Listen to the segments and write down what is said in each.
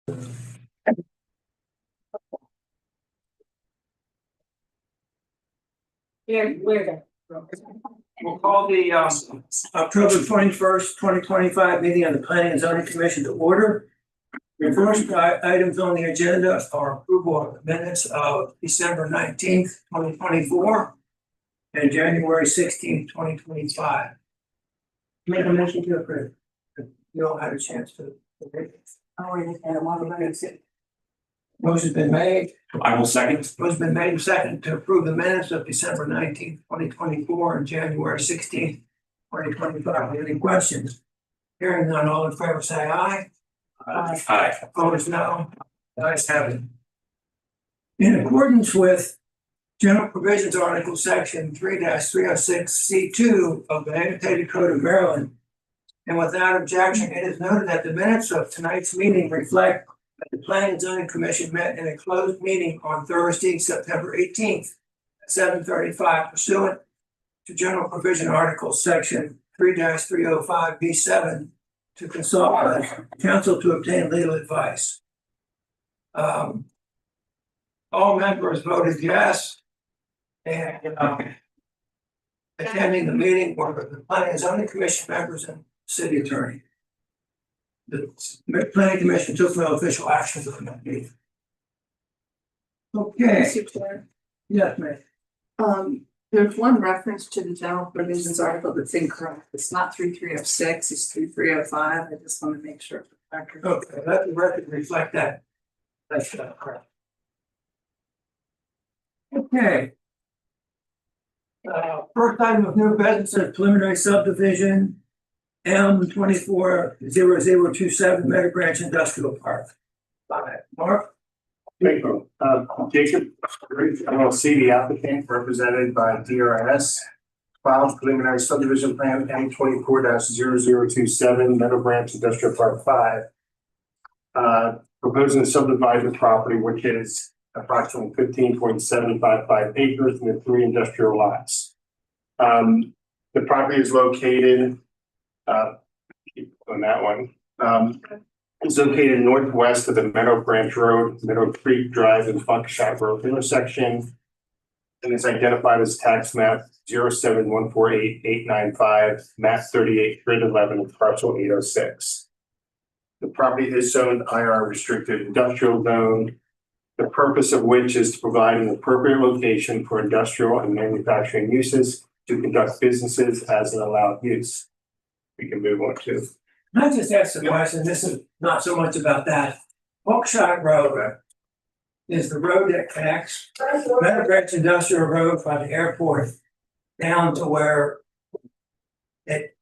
We'll call the October 21st, 2025 meeting of the Planning and Zoning Commission to order. The first items on the agenda are approval of the minutes of December 19th, 2024 and January 16th, 2025. Make a motion to approve. You all had a chance to. Motion's been made. I will second. Motion's been made and seconded to approve the minutes of December 19th, 2024 and January 16th, 2025. Any questions? Hearing none, all in favor say aye. Aye. Opposed, no. The ayes have it. In accordance with General Provisions Article Section 3-306C2 of the Annotated Code of Maryland, and without objection, it is noted that the minutes of tonight's meeting reflect that the Planning and Zoning Commission met in a closed meeting on Thursday, September 18th at 7:35 pursuant to General Provision Article Section 3-305B7 to consult with counsel to obtain legal advice. All members voted yes. And attending the meeting were the Planning and Zoning Commission members and city attorney. The Planning Commission took no official actions on that meeting. Okay. Mr. Chair, Yes, ma'am. there's one reference to the general provisions article that's incorrect. It's not 3306, it's 3305. I just want to make sure. For the record. Okay, let the record reflect that. That's correct. Okay. First item of new business is preliminary subdivision M240027 Meadow Branch Industrial Park. Mark? Thank you. Jacob, LLC, the applicant represented by DRS, filed preliminary subdivision plan M24-0027 Meadow Branch Industrial Park 5. Proposing to subdivide the property, which is approximately 15.755 acres into 3 industrial lots. The property is located on that one. It's located northwest of the Meadow Branch Road, Meadow Creek Drive, and Buckshot Road intersection, and is identified as tax map 07148-895, map 38, grid 11, and parcel 806. The property is zoned IR restricted industrial zone, the purpose of which is to provide an appropriate location for industrial and manufacturing uses to conduct businesses as an allowed use. We can move on to. Can I just ask a question? This is not so much about that. Buckshot Road is the road that connects Meadow Branch Industrial Road by the airport down to where it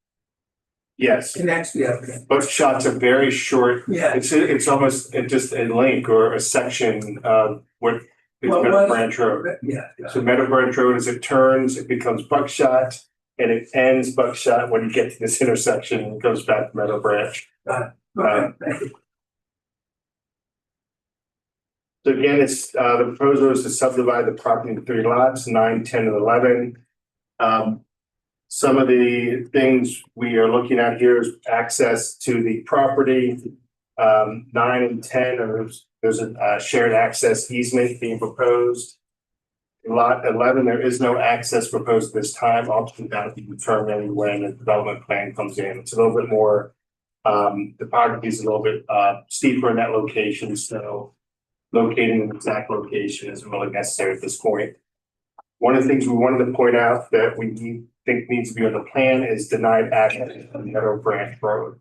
Yes, connects the other. both shots are very short. Yeah. It's almost just a link or a section of what is Well, Meadow Branch Road. Yeah. So Meadow Branch Road, as it turns, it becomes Buckshot, and it ends Buckshot when you get to this intersection and goes back to Meadow Branch. Okay, thank you. So again, it's the proposal is to subdivide the property into 3 lots, 9, 10, and 11. Some of the things we are looking at here is access to the property. 9 and 10 there's a shared access easement being proposed. Lot 11, there is no access proposed this time. Ultimately, that will be determined when the development plan comes in. It's a little bit more, the topography is a little bit steeper in that location, so locating the exact location isn't really necessary at this point. One of the things we wanted to point out that we think needs to be on the plan is denied access to Meadow Branch Road.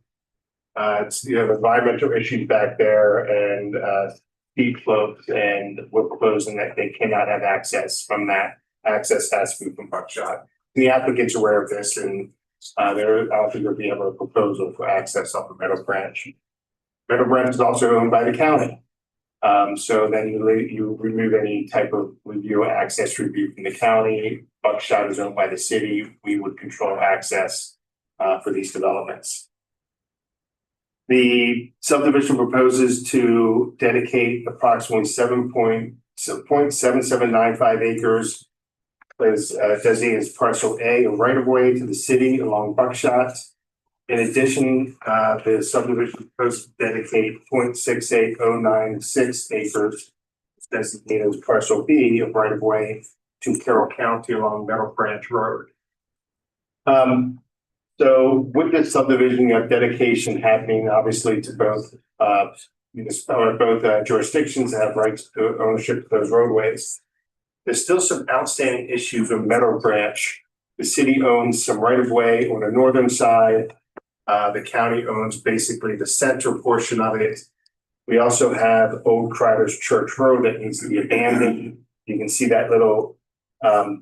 It's, you have environmental issues back there and steep slopes, and we're proposing that they cannot have access from that. Access has to be from Buckshot. The applicant's aware of this, and they're also going to be able to proposal for access off of Meadow Branch. Meadow Branch is also owned by the county. So then you remove any type of review or access review from the county. Buckshot is owned by the city. We would control access for these developments. The subdivision proposes to dedicate approximately 0.7795 acres as designated as parcel A, a right of way to the city along Buckshot. In addition, the subdivision proposed to dedicate 0.68096 acres designated as parcel B of right of way to Carroll County along Meadow Branch Road. So with this subdivision, you have dedication happening obviously to both jurisdictions that have rights to ownership of those roadways. There's still some outstanding issues with Meadow Branch. The city owns some right of way on the northern side. The county owns basically the center portion of it. We also have Old Criders Church Road that needs to be abandoned. You can see that little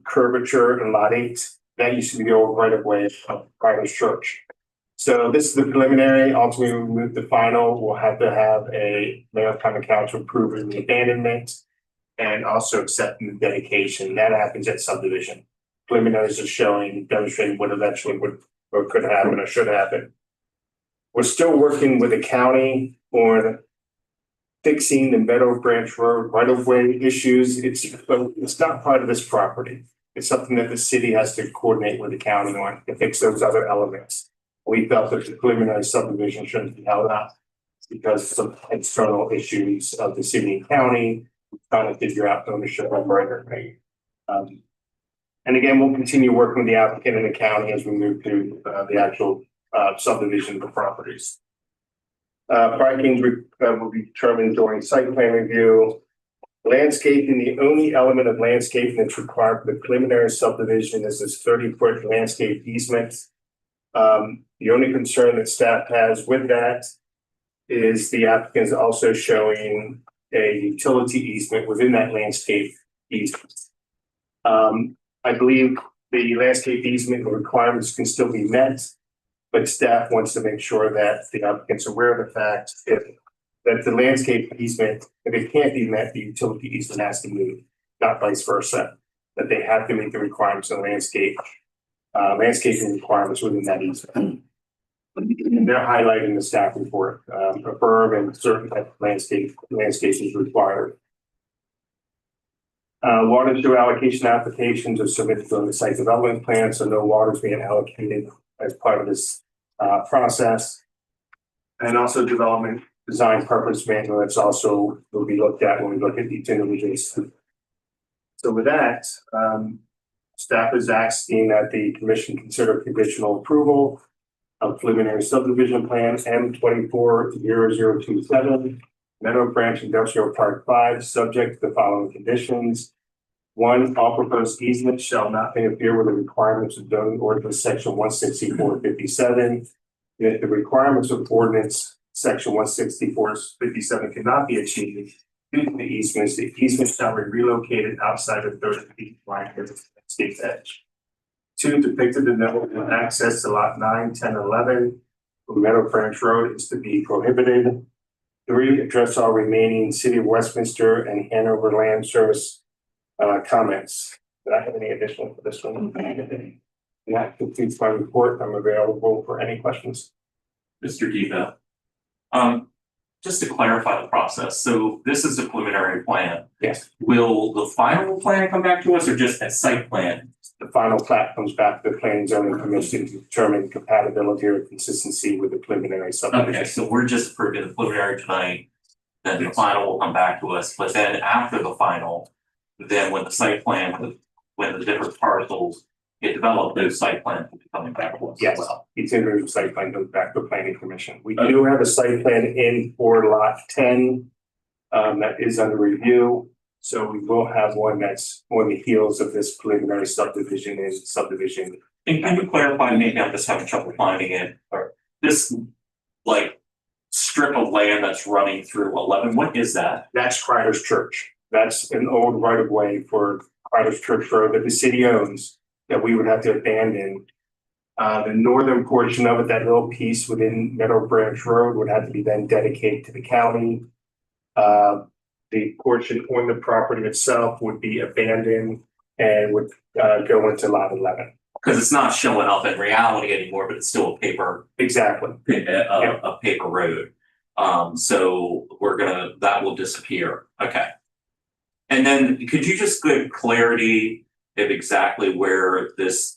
curvature in lot 8. That used to be the old right of way of Criders Church. So this is the preliminary. Ultimately, we move to final. We'll have to have a mayor county council approving the abandonment and also accepting the dedication. That happens at subdivision. Preliminaries are demonstrating what eventually would or could happen or should happen. We're still working with the county on fixing the Meadow Branch Road right-of-way issues. It's not part of this property. It's something that the city has to coordinate with the county on to fix those other elements. We felt that the preliminary subdivision shouldn't be held up because of some external issues of the city and county trying to figure out ownership of right-of-way. And again, we'll continue working with the applicant and the county as we move through the actual subdivision of the properties. Parking will be determined during site plan review. Landscaping, the only element of landscaping that's required for the preliminary subdivision is this 30-foot landscape easement. The only concern that staff has with that is the applicant is also showing a utility easement within that landscape easement. I believe the landscape easement requirements can still be met, but staff wants to make sure that the applicant's aware of the fact that the landscape easement, if it can't be met, the utility easement has to move, not vice versa. That they have to meet the requirements of landscaping requirements within that easement. They're highlighting the staff report, a berm and certain type of landscape is required. Water and sewer allocation applications are submitted on the site development plan, so no water is being allocated as part of this process. And also development design purpose manual, that's also will be looked at when we look at each individual. So with that, staff is asking that the commission consider conditional approval of preliminary subdivision plan M240027, Meadow Branch Industrial Park 5, subject to the following conditions. 1, all proposed easements shall not interfere with the requirements of zoning ordinance section 16457. If the requirements of ordinance section 16457 cannot be achieved due to the easements shall be relocated outside of 30 feet line of the landscape edge. 2, depicted in the access to lot 9, 10, 11 from Meadow Branch Road is to be prohibited. 3, address all remaining City of Westminster and Hanover Land Service comments. Did I have any additional for this one? And that completes my report. I'm available for any questions. Mr. Diva. Just to clarify the process, so this is a preliminary plan. Yes. Will the final plan come back to us or just a site plan? The final plat comes back to the Planning and Zoning Commission to determine compatibility or consistency with the preliminary subdivision. Okay, so we're just approving the preliminary tonight, then the final will come back to us, but then after the final, then when the site plan, when the different parcels get developed, those site plans will be coming back to us as Yes, well. each individual site plan goes back to the Planning Commission. We do have a site plan in for lot 10 that is under review. So we will have one that's on the heels of this preliminary subdivision and subdivision. And can you clarify, maybe I'm just having trouble finding it, or this like strip of land that's running through 11, what is that? That's Criders Church. That's an old right of way for Criders Church Road that the city owns that we would have to abandon. The northern portion of it, that little piece within Meadow Branch Road would have to be then dedicated to the county. The portion on the property itself would be abandoned and would go into lot 11. Because it's not showing up in reality anymore, but it's still a paper, Exactly. a paper road. So that will disappear. Okay. And then could you just give clarity of exactly where this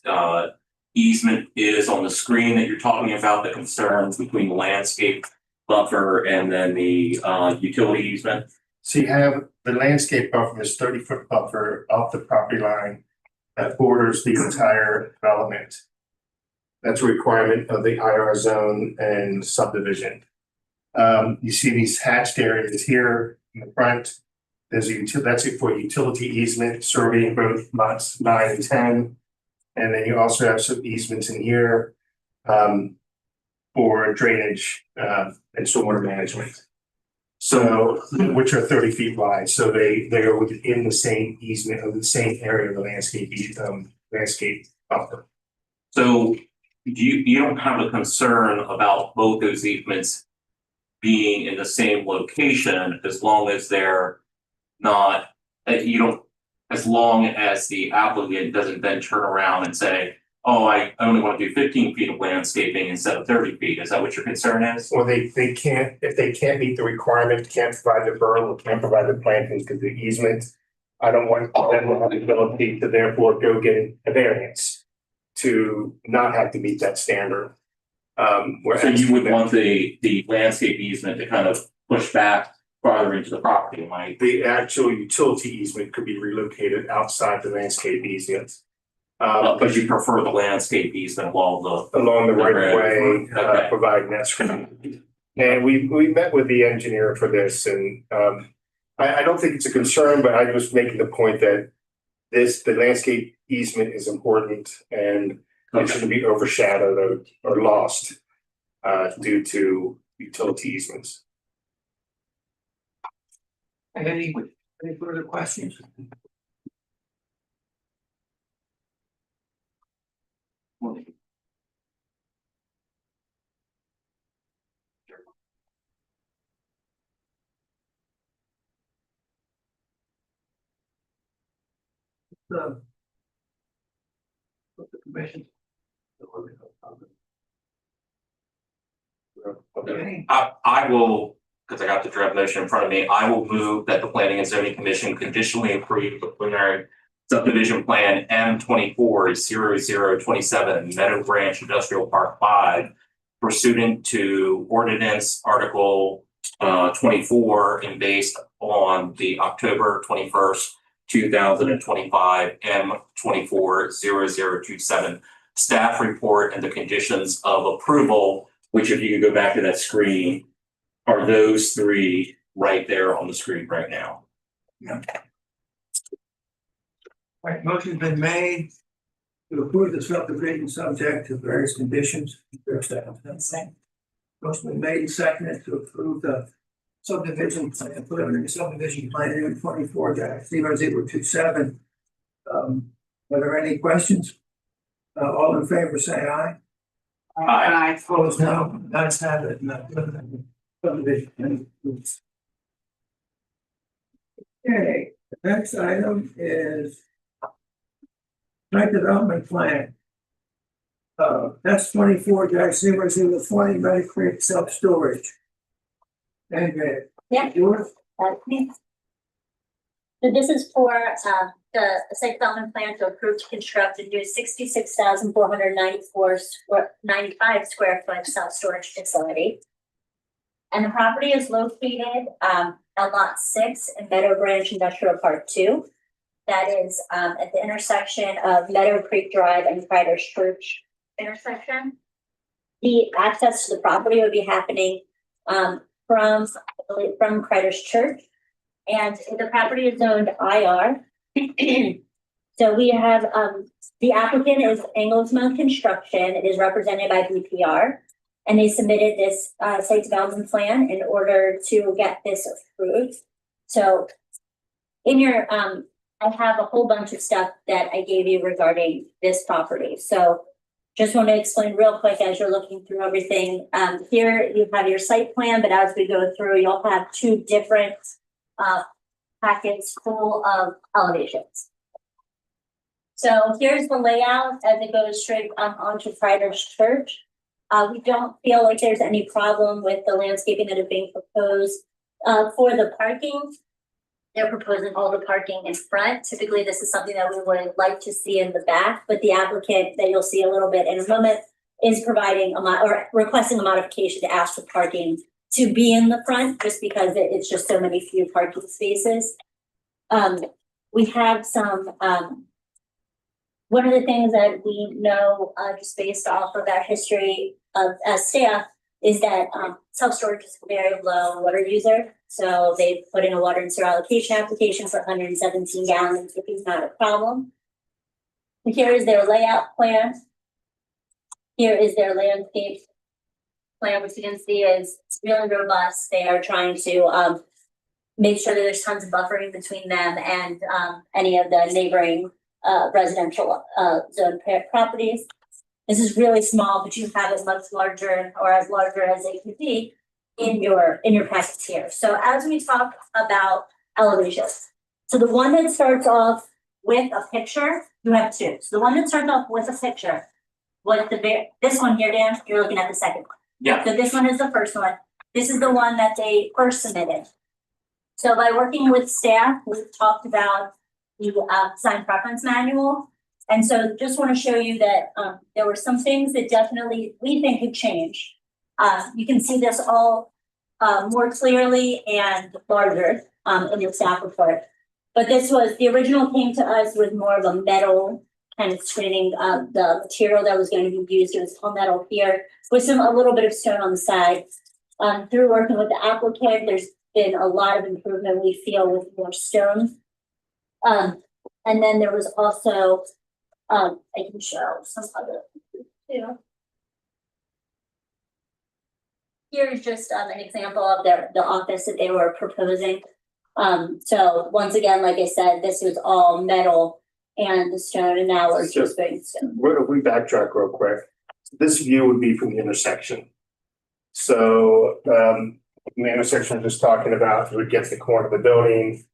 easement is on the screen that you're talking about, the concerns between the landscape buffer and then the utility easement? So you have the landscape buffer is 30-foot buffer off the property line that borders the entire development. That's a requirement of the IR zone and subdivision. You see these hatched areas here in the front. There's that's it for utility easement, serving both lots 9 and 10. And then you also have some easements in here for drainage and stormwater management. So, which are 30 feet wide, so they are within the same easement of the same area of the landscape buffer. So you don't have a concern about both those easements being in the same location as long as they're not, as long as the applicant doesn't then turn around and say, oh, I only want to do 15 feet of landscaping instead of 30 feet. Is that what your concern is? Or they can't, if they can't meet the requirement, can't provide the berm, or can't provide the plantings because the easement. I don't want them to have the ability to therefore go get a variance to not have to meet that standard. So you would want the landscape easement to kind of push back farther into the property, right? The actual utility easement could be relocated outside the landscape easement. But you prefer the landscape easement along Along the right of way, Okay. providing that screen. And we met with the engineer for this, and I don't think it's a concern, but I was making the point that the landscape easement is important and it shouldn't be overshadowed or lost due to utility easements. Any further questions? What the commission. Okay. I will, because I got the draft motion in front of me, I will move that the Planning and Zoning Commission conditionally approve the preliminary subdivision plan M240027 Meadow Branch Industrial Park 5 pursuant to ordinance article 24 and based on the October 21st, 2025 M240027 staff report and the conditions of approval, which if you could go back to that screen, are those three right there on the screen right now. Right, motion's been made to approve the subdivision subject to various conditions. Motion been made and seconded to approve the subdivision plan, preliminary subdivision plan M24-0027. Are there any questions? All in favor, say aye. Aye. Opposed, no. That's have it. No. Subdivision. Okay, the next item is site development plan. That's 24-0020 Meadow Creek self-storage. And Yeah. yours? Me. So this is for the site development plan to approve to construct a new 66,495 square foot self-storage facility. And the property is located at lot 6 in Meadow Branch Industrial Park 2. That is at the intersection of Meadow Creek Drive and Criders Church intersection. The access to the property would be happening from Criders Church. And the property is zoned IR. So we have the applicant is Engelsman Construction. It is represented by BPR. And they submitted this site development plan in order to get this approved. So in your I have a whole bunch of stuff that I gave you regarding this property. So just want to explain real quick as you're looking through everything. Here you have your site plan, but as we go through, you'll have two different packets full of elevations. So here's the layout as it goes straight onto Criders Church. We don't feel like there's any problem with the landscaping that is being proposed. For the parking, they're proposing all the parking in front. Typically, this is something that we would like to see in the back, but the applicant that you'll see a little bit in a moment is providing or requesting a modification to ask for parking to be in the front, just because it's just so many few parking spaces. We have some, one of the things that we know, just based off of our history of as staff, is that self-storage is a very low water user. So they put in a water and sewer allocation application for 117 gallons, which is not a problem. Here is their layout plan. Here is their landscape plan, which you can see is really robust. They are trying to make sure that there's tons of buffering between them and any of the neighboring residential zone properties. This is really small, but you have it much larger or as larger as it could be in your packets here. So as we talk about elevations, so the one that starts off with a picture, you have two. So the one that starts off with a picture was this one here, Dan, you're looking at the second one. Yeah. So this one is the first one. This is the one that they first submitted. So by working with staff, we've talked about the design preference manual. And so just want to show you that there were some things that definitely we think could change. You can see this all more clearly and larger in your staff report. But this was, the original came to us with more of a metal kind of screening of the material that was going to be used. It was all metal here with a little bit of stone on the side. Through working with the applicant, there's been a lot of improvement we feel with more stone. And then there was also, I can show some other too. Here's just an example of the office that they were proposing. So once again, like I said, this was all metal and the stone, and now we're just putting stone. If we backtrack real quick, this view would be from the intersection. So the intersection I'm just talking about, you would get to the corner of the building.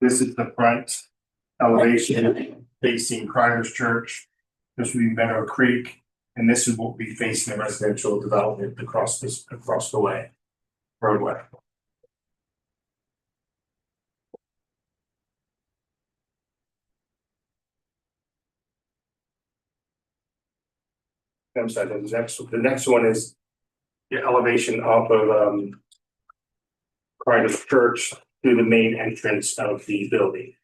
This is the front elevation facing Cryers Church. This would be Meadow Creek, and this is what would be facing the residential development across the way, roadway. I'm sorry, the next one is the elevation off of Cryers Church through the main entrance of the building.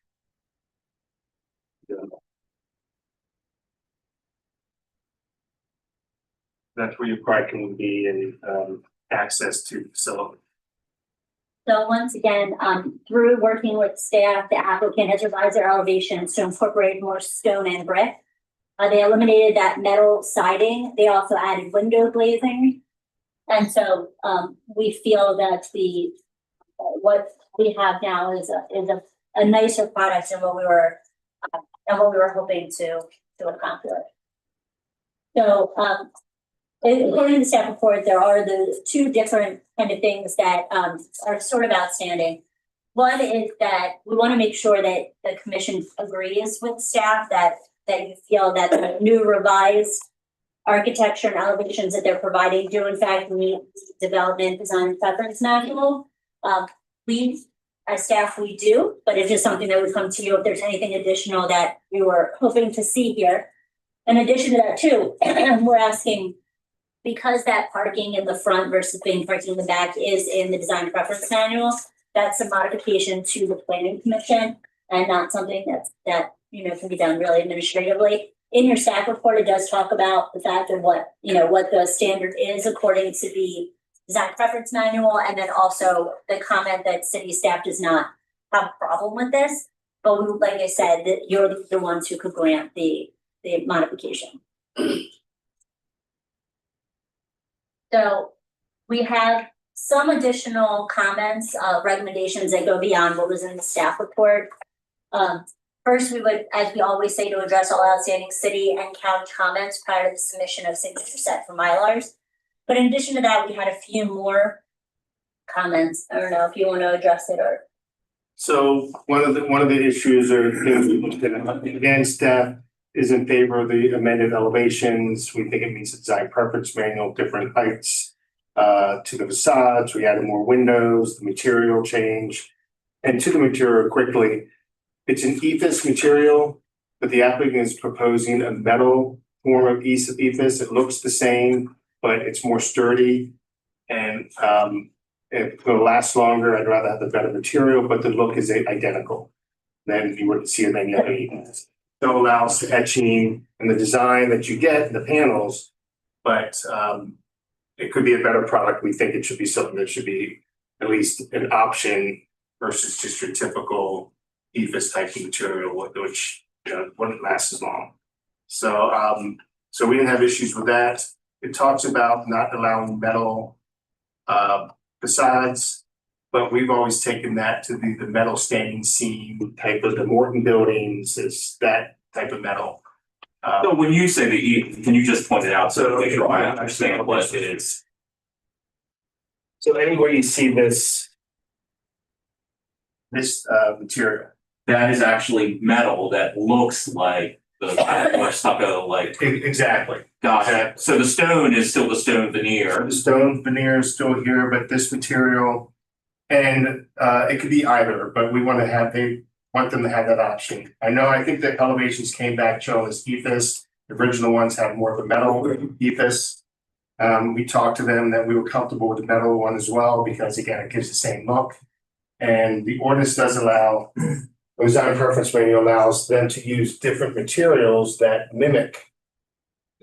That's where your parking would be and access to the facility. So once again, through working with staff, the applicant has revised their elevations to incorporate more stone and brick. They eliminated that metal siding. They also added window glazing. And so we feel that what we have now is a nicer product than what we were hoping to accomplish. So according to the staff report, there are the two different kind of things that are sort of outstanding. One is that we want to make sure that the commission agrees with staff that you feel that the new revised architecture and elevations that they're providing do in fact meet the development design preference manual. We as staff, we do, but it's just something that would come to you if there's anything additional that you were hoping to see here. In addition to that too, we're asking, because that parking in the front versus being parking in the back is in the design preference manual, that's a modification to the planning commission and not something that can be done really administratively. In your staff report, it does talk about the fact of what the standard is according to the design preference manual, and then also the comment that city staff does not have a problem with this. But we, like I said, that you're the ones who could grant the modification. So we have some additional comments, recommendations that go beyond what was in the staff report. First, we would, as we always say, to address all outstanding city and county comments prior to the submission of signature set for Mylars. But in addition to that, we had a few more comments. I don't know if you want to address it or. So one of the issues or things we looked at, again, staff is in favor of the amended elevations. We think it meets the design preference manual, different heights to the facades. We added more windows, the material change. And to the material quickly, it's an ethos material, but the applicant is proposing a metal form of ethos. It looks the same, but it's more sturdy. And it will last longer. I'd rather have the better material, but the look is identical than you would see in any other ethos. So it allows the etching and the design that you get in the panels, but it could be a better product. We think it should be something that should be at least an option versus just your typical ethos type of material, which wouldn't last as long. So so we didn't have issues with that. It talks about not allowing metal facades, but we've always taken that to be the metal standing seam type of the Morton buildings, is that type of metal. So when you say can you just point it out so make sure I understand what it is? So anywhere you see this material. That is actually metal that looks like the or stucco, like, Exactly. gotcha. So the stone is still the stone veneer. The stone veneer is still here, but this material, and it could be either, but we want them to have that option. I think the elevations came back showing this ethos. The original ones had more of a metal ethos. We talked to them that we were comfortable with the metal one as well, because again, it gives the same look. And the ordinance does allow, the design preference manual allows them to use different materials that mimic,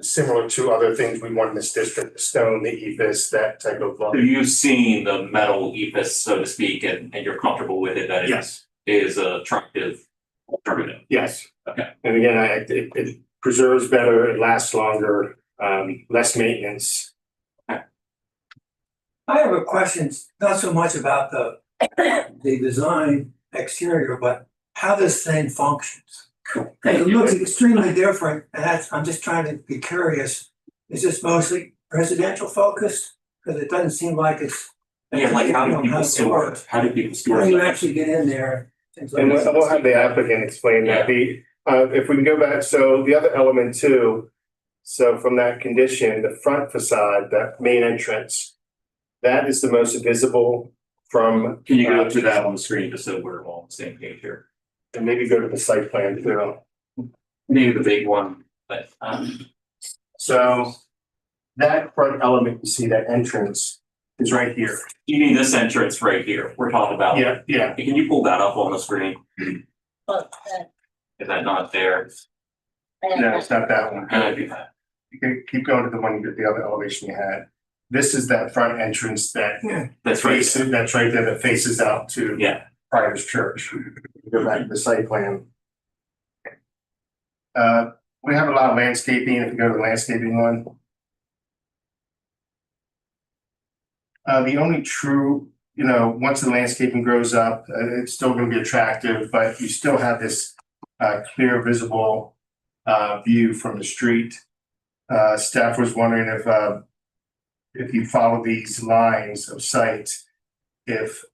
similar to other things we want in this district, the stone, the ethos, that type of. So you've seen the metal ethos, so to speak, and you're comfortable with it, that it Yes. is a attractive alternative. Yes. Okay. And again, it preserves better, it lasts longer, less maintenance. I have a question, not so much about the design exterior, but how this thing functions. It looks extremely different, and I'm just trying to be curious. Is this mostly residential focused? Because it doesn't seem like it's. Yeah, like how do people store it? How do people store How do you it? actually get in there? Things like And that. we'll have the applicant explain that. If we can go back, so the other element too, so from that condition, the front facade, that main entrance, that is the most visible from. Can you go to that on the screen just so we're all on the same page here? And maybe go to the site plan too. Maybe the big one, but So that front element, you see that entrance is right here. you need this entrance right here. We're talking about. Yeah. Can you pull that up on the screen? Well, Is that not there? No, it's not that one. Can I do that? You can keep going to the one, the other elevation you had. This is that front entrance that That's right. faces, that's right there, that faces out to Yeah. Prior's Church. Go back to the site plan. We have a lot of landscaping, if you go to the landscaping one. The only true, once the landscaping grows up, it's still gonna be attractive, but you still have this clear, visible view from the street. Staff was wondering if you follow these lines of sight, if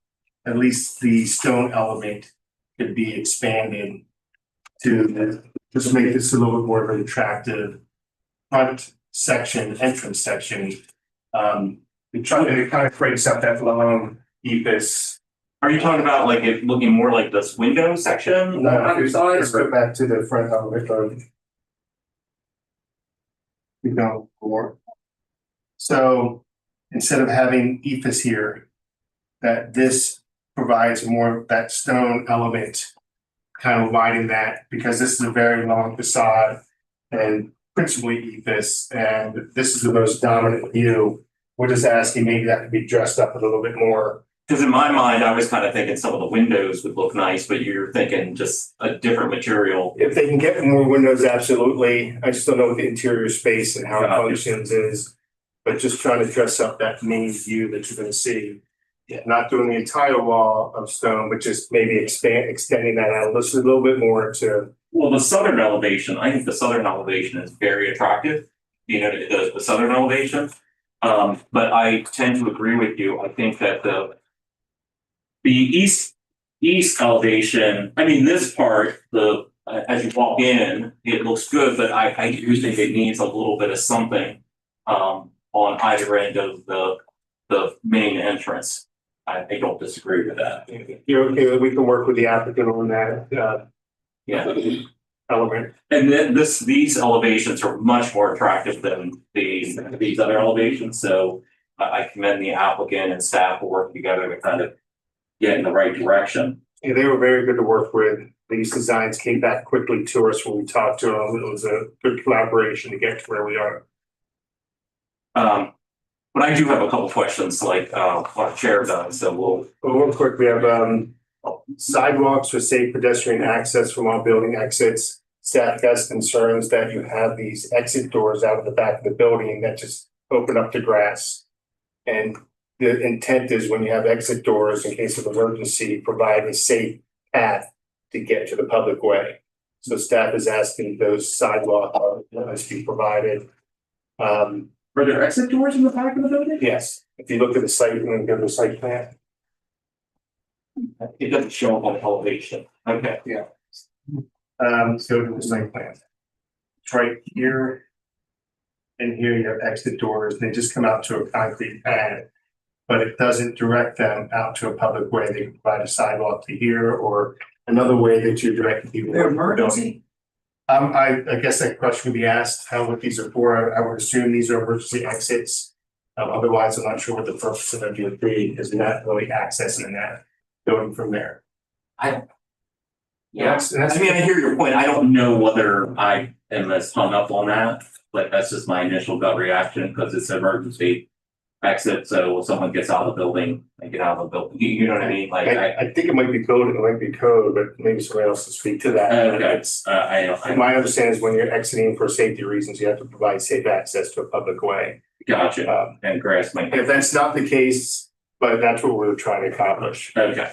at least the stone element could be expanded to just make this a little bit more of an attractive front section, entrance section. It kind of breaks up that long ethos. Are you talking about like it looking more like this window section? No, let's go back to the front element. We go more. So instead of having ethos here, that this provides more of that stone element, kind of lighting that, because this is a very long facade and principally ethos, and this is the most dominant view. We're just asking maybe that could be dressed up a little bit more. Because in my mind, I was kind of thinking some of the windows would look nice, but you're thinking just a different material. If they can get more windows, absolutely. I just don't know what the interior space and how it Gotcha. functions is. But just trying to dress up that main view that you're gonna see. Yeah. Not doing the entire wall of stone, but just maybe extending that out just a little bit more to. Well, the southern elevation, I think the southern elevation is very attractive. The southern elevation. But I tend to agree with you. I think that the east elevation, I mean, this part, as you walk in, it looks good, but I do think it needs a little bit of something on either end of the main entrance. I don't disagree with that. You're okay, we can work with the applicant on that, Yeah, element. and then these elevations are much more attractive than these other elevations, so I commend the applicant and staff for working together to kind of get in the right direction. Yeah, they were very good to work with. These designs came back quickly to us when we talked to them. It was a good collaboration to get to where we are. But I do have a couple questions like our chair does, so we'll. But real quick, we have sidewalks for safe pedestrian access from all building exits. Staff has concerns that you have these exit doors out of the back of the building that just open up to grass. And the intent is when you have exit doors, in case of emergency, provide a safe path to get to the public way. So staff is asking those sidewalks must be provided. Are there exit doors in the back of the building? Yes, if you look at the site and then go to the site plan. It doesn't show up on elevation. Okay. Let's go to the site plan. It's right here. And here you have exit doors, they just come out to a concrete pad. But it doesn't direct them out to a public way, they can provide a sidewalk to here or another way that you direct people. They're emergency. I guess that question would be asked, what these are for, I would assume these are emergency exits. Otherwise, I'm not sure what the purpose of them would be, because they're not really accessing that building from there. Yeah, That's- I mean, I hear your point. I don't know whether I am as hung up on that, but that's just my initial gut reaction because it's an emergency exit. So if someone gets out of the building, they get out of the building. You know what I mean? Like, I think it might be code, it might be code, but maybe somebody else will speak to that. okay, I My understanding is when you're exiting for safety reasons, you have to provide safe access to a public way. gotcha. And grass might. If that's not the case, but that's what we're trying to accomplish. Okay.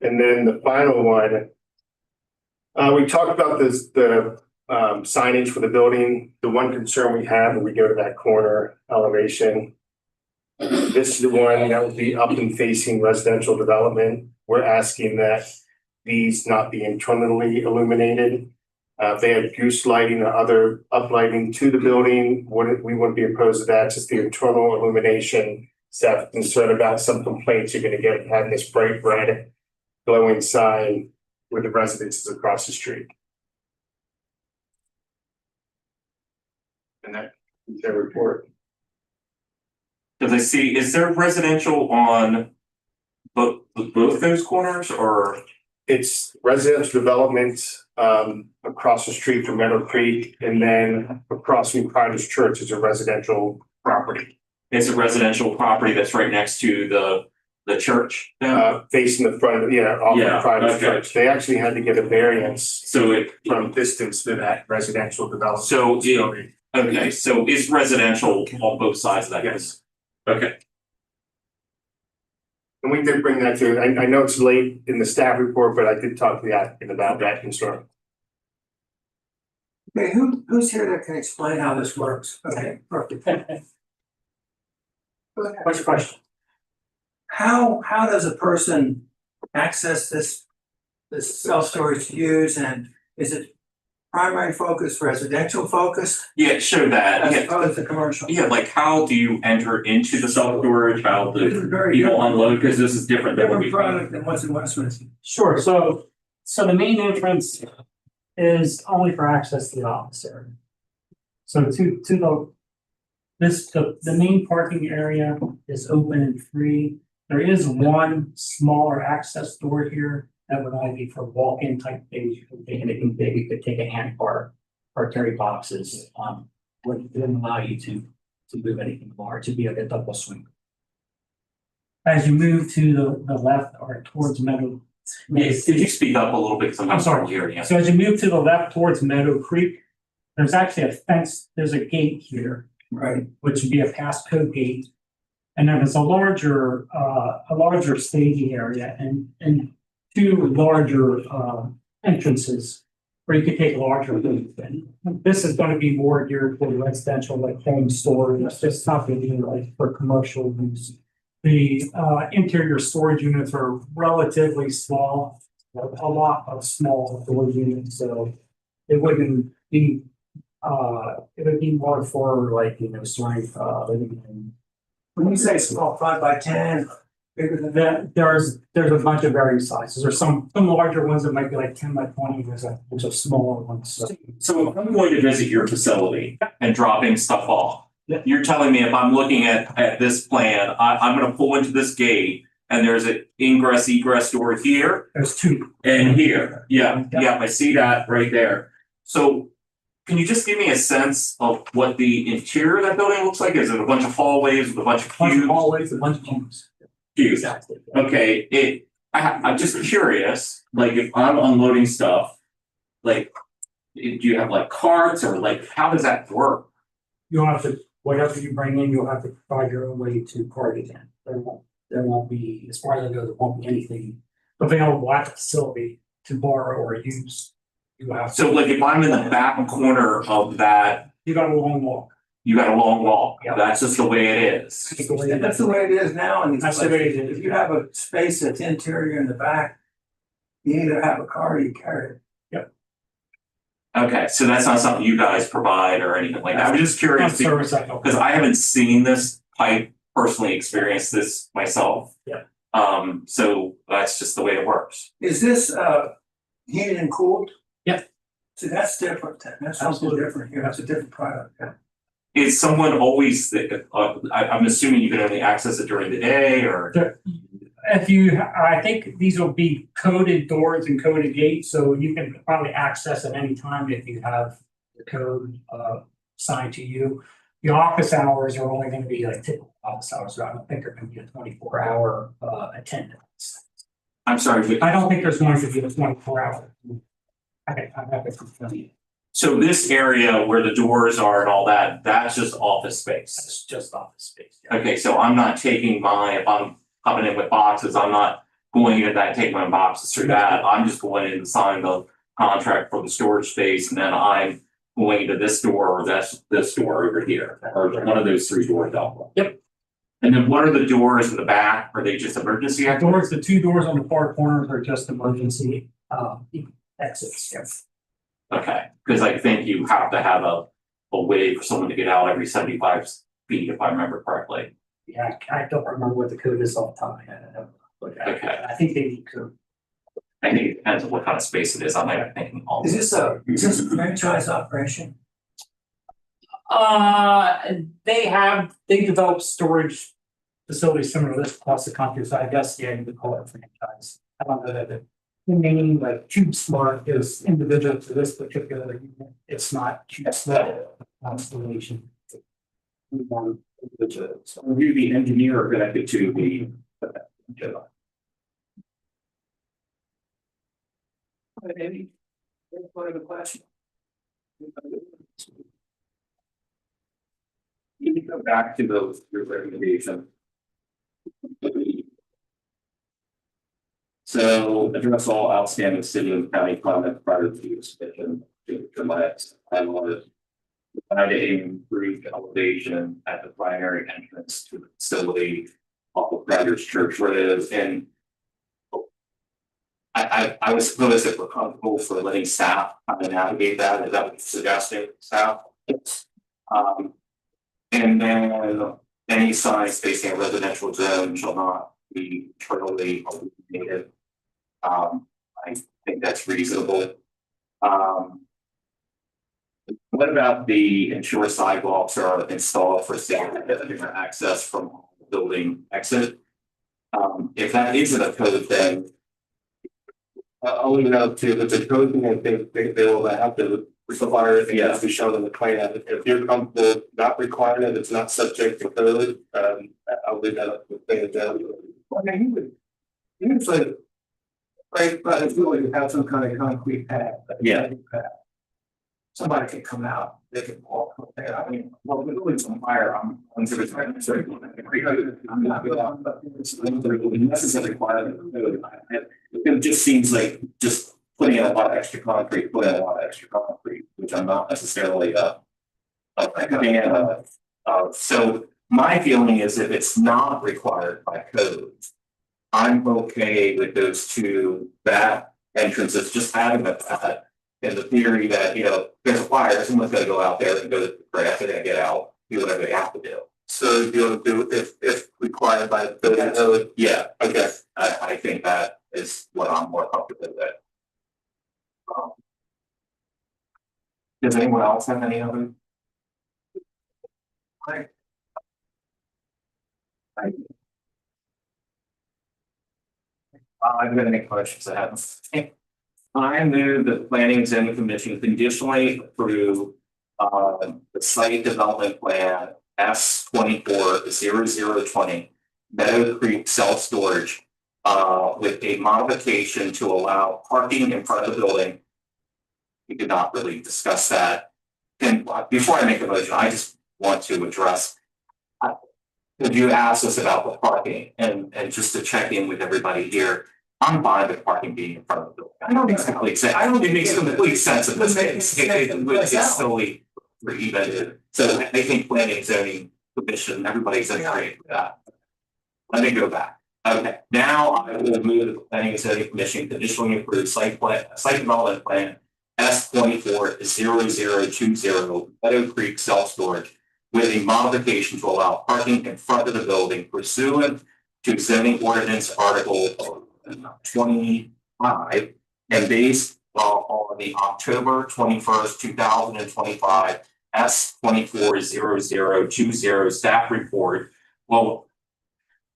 And then the final one. We talked about the signage for the building. The one concern we have when we go to that corner elevation. This is the one that would be up and facing residential development. We're asking that these not be internally illuminated. They have goose lighting or other uplighting to the building. We wouldn't be opposed to that, just the internal illumination. Staff concerned about some complaints you're gonna get having this bright red glowing sign with the residences across the street. And that is their report. Because I see, is there residential on both those corners or? It's residential development across the street from Meadow Creek, and then across from Carter's Church is a residential property. It's a residential property that's right next to the church. Facing the front, off Yeah, of Carter's okay. Church. They actually had to get a variance So it, from distance to that residential development. So, yeah. okay, so it's residential on both sides of that. Yes. Okay, And we did bring that to, I know it's late in the staff report, but I did talk to the applicant about that concern. Okay, who's here that can explain how this works? Okay, perfect. What's your question? How does a person access this self-storage use, and is it primary focus, residential focus, yeah, show that, as yeah, opposed to commercial? yeah, like how do you enter into the self-storage, how This do is very people different, unload, because this is different than what we. product than what's in Westminster. Sure, so the main entrance is only for access to the office area. So to the main parking area is open and free. There is one smaller access door here that would only be for walk-in type things. You could take anything big, you could take a hand cart or carry boxes. Wouldn't allow you to move anything large, to be like a double swing. As you move to the left or towards Meadow. Yes, could you speak up a little bit, because I'm I'm not sorry. hearing you. So as you move to the left towards Meadow Creek, there's actually a fence, there's a gate here, Right. which would be a passcode gate. And then there's a larger staging area and two larger entrances where you could take larger booths. And this is gonna be more geared for residential, like home storage. It's just not gonna be like for commercial use. The interior storage units are relatively small, a lot of small storage units, so it wouldn't be, it would be more for like, storing living in. When you say small, 5 by 10, bigger than that? There's a bunch of various sizes. There's some larger ones that might be like 10 by 20, there's a bunch of smaller ones, so. So if I'm going to visit your facility and dropping stuff off. Yeah. You're telling me if I'm looking at this plan, I'm gonna pull into this gate and there's an ingress egress door here There's two. and here. Yeah, I see that right there. So can you just give me a sense of what the interior of that building looks like? Is it a bunch of hallways with a bunch of Bunch of cubes? hallways, a bunch of cubes. Cubes. Exactly. Okay, I'm just curious, like if I'm unloading stuff, like, do you have like carts or like, how does that work? You'll have to, whatever you bring in, you'll have to provide your own way to cart it in. There won't be, as far as I know, there won't be anything available at the facility to borrow or use. You have, So like if I'm in the back corner of that, you got a long walk. you got a long walk, Yeah. that's just the way it is. That's the way it That's is. the way it is now in these That's the way places. it is. If you have a space that's interior in the back, you either have a car or you carry it. Okay, so that's not something you guys provide or anything like that, I'm just On curious, service, I don't. because I haven't seen this, I personally experienced this myself. Yeah. So that's just the way it works. Is this heated and cooled? Yep. So that's different then. That's something Absolutely. different here. That's a different product. Yeah. Is someone always, I'm assuming you can only access it during the day or? If you, I think these will be coded doors and coded gates, so you can probably access at any time if you have the code assigned to you. The office hours are only gonna be like typical office hours, so I don't think they're gonna be a 24-hour attendance. I'm sorry, I don't think there's going to be a 24-hour. I have to confirm. so this area where the doors are and all that, that's just office space. It's just office space. Yeah. Okay, so I'm not taking if I'm coming in with boxes, I'm not going in that, taking my boxes through that, I'm just going in to sign the contract for the storage space, and then I'm going into this door or this door over here, or one of those three doors out. Yep. And then what are the doors in the back? Are they just emergency The exits? doors, the two doors on the far corners are just emergency exits. Yes. Okay, because I think you have to have a way for someone to get out every 75 feet, if I remember correctly. Yeah, I don't remember what the code is off the top of my head. I don't know, but Okay. I think they need code. I think it depends on what kind of space it is. I might be thinking all. Is this a franchise operation? They develop storage facilities similar to this across the country, so I guess, yeah, you could call it a franchise. I don't know that the name like Cube Smart is individual to this particular unit. It's not Cube Smart constellation. So you, the engineer, connected to the. Maybe. What other question? You can go back to those, your recommendation. So address all outstanding city and county comments prior to the submission to my timeline. Try to improve elevation at the primary entrance to the facility off of Crowder's Church Road, and I would suppose that we're comfortable for letting staff kind of navigate that, is that what you're suggesting, staff? And then any signs facing a residential zone shall not be internally illuminated. I think that's reasonable. What about the ensure sidewalks are installed for safe access from the building exit? If that isn't a code, then I'll leave it out to the code, and I think they will have to require it, has to be shown in the plan. If you're comfortable not requiring it, it's not subject to code, I'll leave that up to the thing. I mean, he would say, right, but if you would have some kind of concrete pad. Yeah. Somebody can come out, they can walk up there, I mean, well, we're doing some fire, I'm sure it's right, so I'm not without, but it's necessarily requirement. It just seems like just putting in a lot of extra concrete, which I'm not necessarily a fan of. So my feeling is if it's not required by code, I'm okay with those two back entrances, just having that. In the theory that, you know, there's a fire, someone's gonna go out there and go to the grass, they're gonna get out, do whatever they have to do. So you'll do if required by the code? Yeah, okay, I think that is what I'm more comfortable with. Um, Does anyone else have any other? I'm gonna make questions I have. I move the planning and zoning commission conditionally approve the site development plan S 240020 Meadow Creek self-storage with a modification to allow parking in front of the building. We did not really discuss that. And before I make a motion, I just want to address. If you asked us about the parking and just to check in with everybody here, I'm fine with parking being in front of the building. I don't exactly say, I don't think it makes complete sense in this case. It's silly or even, so I think planning and zoning commission, everybody's agreed with that. Let me go back. Okay, now I will move the planning and zoning commission conditionally approve site development plan S 240020 Meadow Creek self-storage with a modification to allow parking in front of the building pursuant to zoning ordinance article 25 and based on the October 21st, 2025 S 240020 staff report. Well,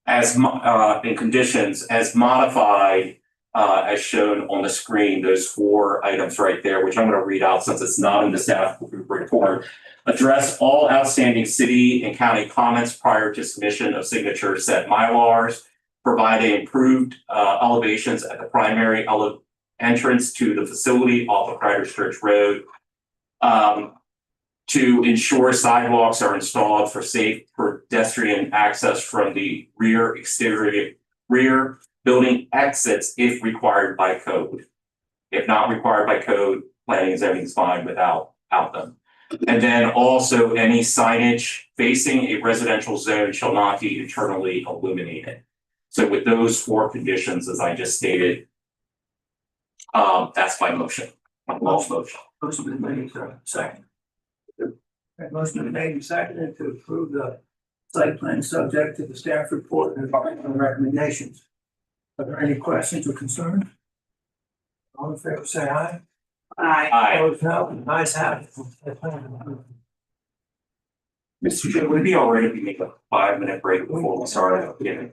as in conditions as modified as shown on the screen, those 4 items right there, which I'm going to read out since it's not in the staff report. Address all outstanding city and county comments prior to submission of signature set Mylars. Provide improved elevations at the primary entrance to the facility off of Criders Church Road. To ensure sidewalks are installed for safe pedestrian access from the rear building exits if required by code. If not required by code, planning and zoning is fine without them. And then also any signage facing a residential zone shall not be internally illuminated. So with those 4 conditions, as I just stated, that's my motion. My motion. Motion been made, second. That motion been made and seconded to approve the site plan subject to the staff report and recommendations. Are there any questions or concerns? All in favor, say aye. Aye. Opposed, no. Ayes have it. Mr. Chair, would it be all right if we make a 5-minute break before we start again?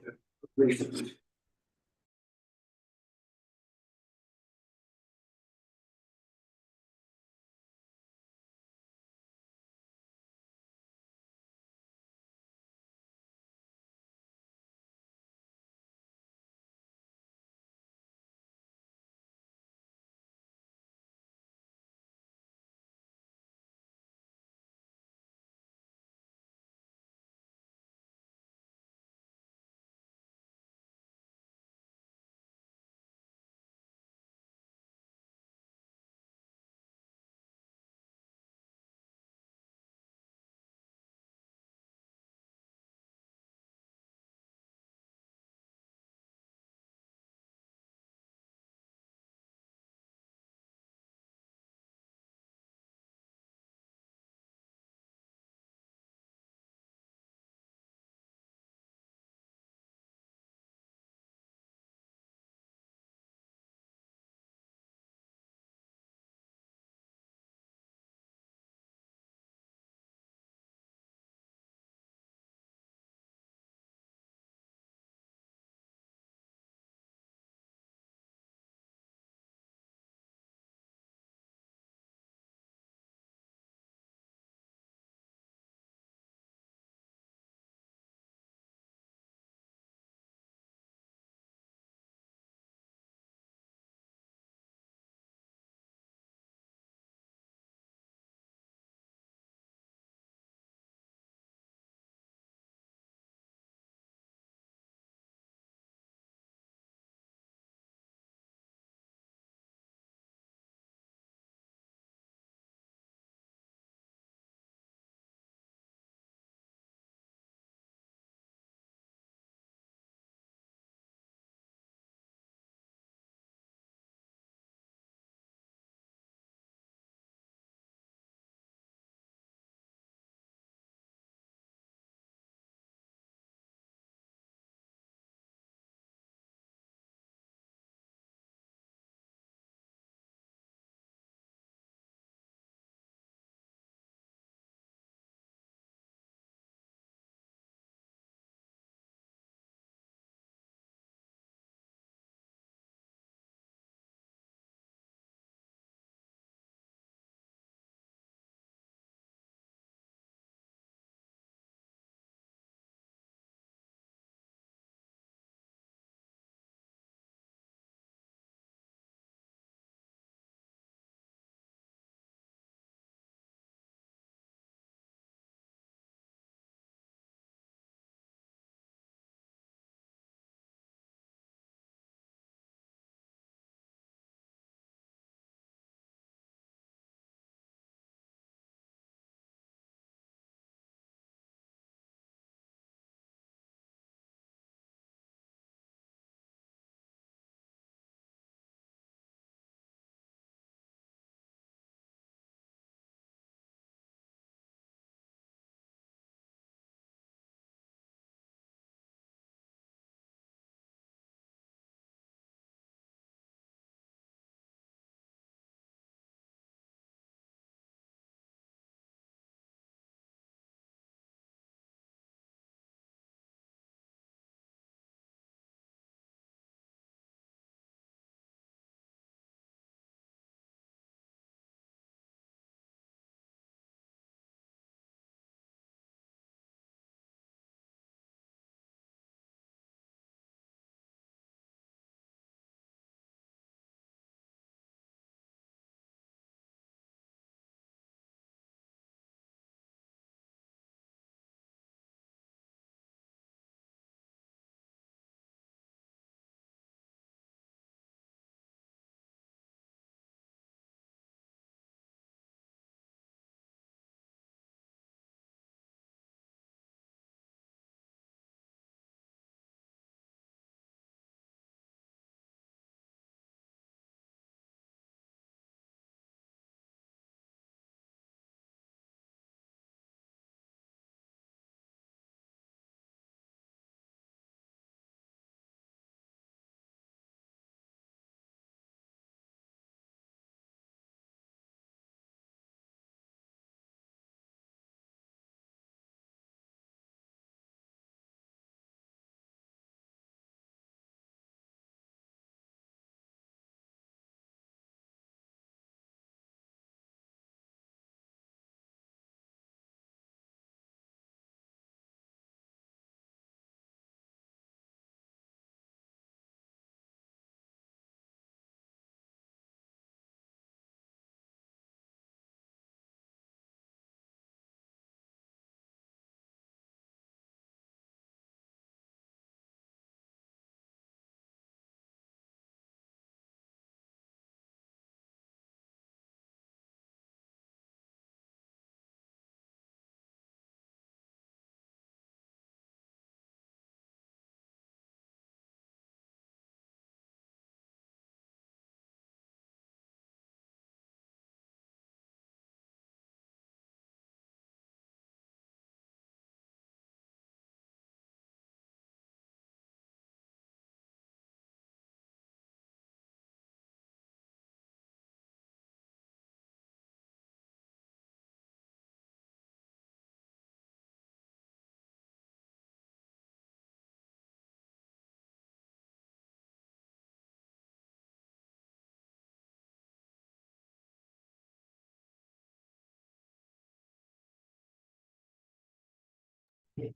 Right,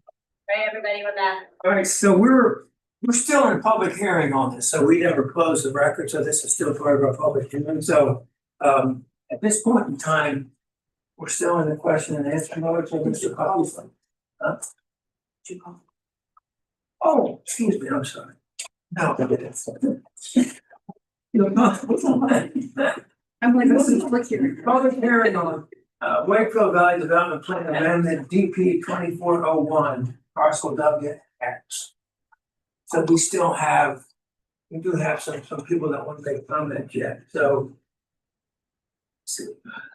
everybody with that? All right, so we're still in a public hearing on this, so we never closed the record, so this is still part of our public hearing, so. At this point in time, we're still in the question and answer mode, so Mr. Coffey's like, oh, excuse me, I'm sorry. No. You're not- I'm like, this is public hearing. Public hearing on Wakefield Valley Development Plan Amendment DP 2401, parcel WX. So we still have, we do have some people that want to make comments yet, so.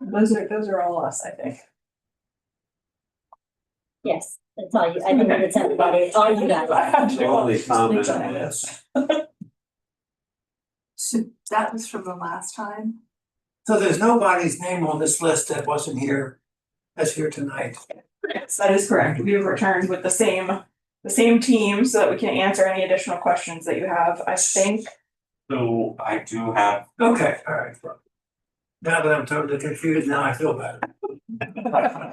Those are all us, I think. Yes, that's all you, I think that's everybody, all you guys. All these comments. Yes. So that was from the last time? So there's nobody's name on this list that wasn't here, that's here tonight. Yes, that is correct. We have returned with the same team so that we can answer any additional questions that you have, I think. So I do have, Okay, all right. Now that I'm totally confused, now I feel better.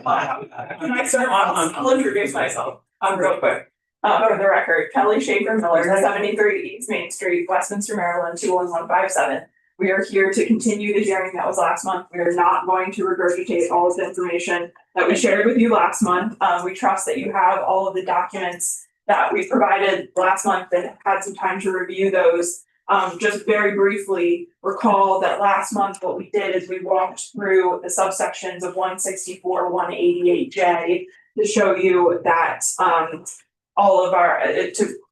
I'll introduce myself. Real quick. For the record, Kelly Schaefer Miller, 73 East Main Street, Westminster, Maryland, 21157. We are here to continue the hearing that was last month. We are not going to regurgitate all of the information that we shared with you last month. We trust that you have all of the documents that we provided last month and had some time to review those. Just very briefly, recall that last month what we did is we walked through the subsections of 164, 188J to show you that all of our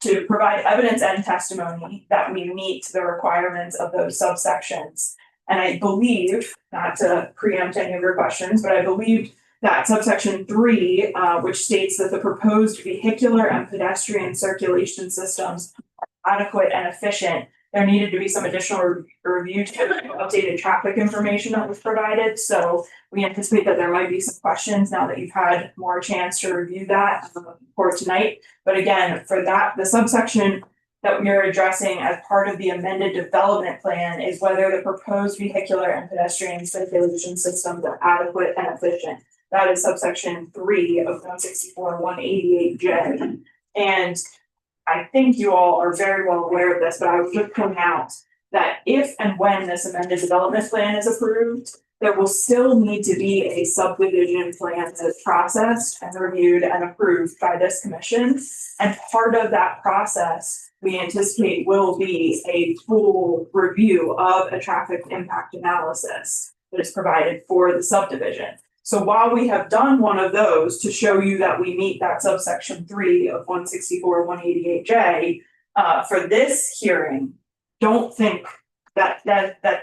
to provide evidence and testimony that we meet the requirements of those subsections. And I believe, not to preempt any of your questions, but I believe that subsection 3, which states that the proposed vehicular and pedestrian circulation systems are adequate and efficient. There needed to be some additional review to the updated traffic information that was provided. So we anticipate that there might be some questions now that you've had more chance to review that for tonight. But again, for that, the subsection that we are addressing as part of the amended development plan is whether the proposed vehicular and pedestrian circulation systems are adequate and efficient. That is subsection 3 of 164, 188J. And I think you all are very well aware of this, but I would just point out that if and when this amended development plan is approved, there will still need to be a subdivision plan that is processed and reviewed and approved by this commission. And part of that process, we anticipate, will be a full review of a traffic impact analysis that is provided for the subdivision. So while we have done one of those to show you that we meet that subsection 3 of 164, 188J, for this hearing, don't think that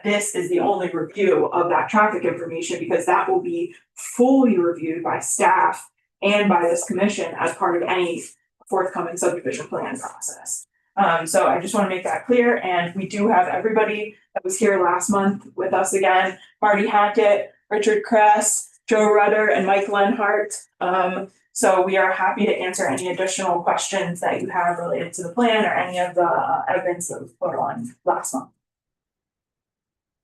this is the only review of that traffic information, because that will be fully reviewed by staff and by this commission as part of any forthcoming subdivision plan process. So I just want to make that clear, and we do have everybody that was here last month with us again: Marty Hackett, Richard Kress, Joe Rudder, and Mike Lenhart. So we are happy to answer any additional questions that you have related to the plan or any of the evidence that was put on last month.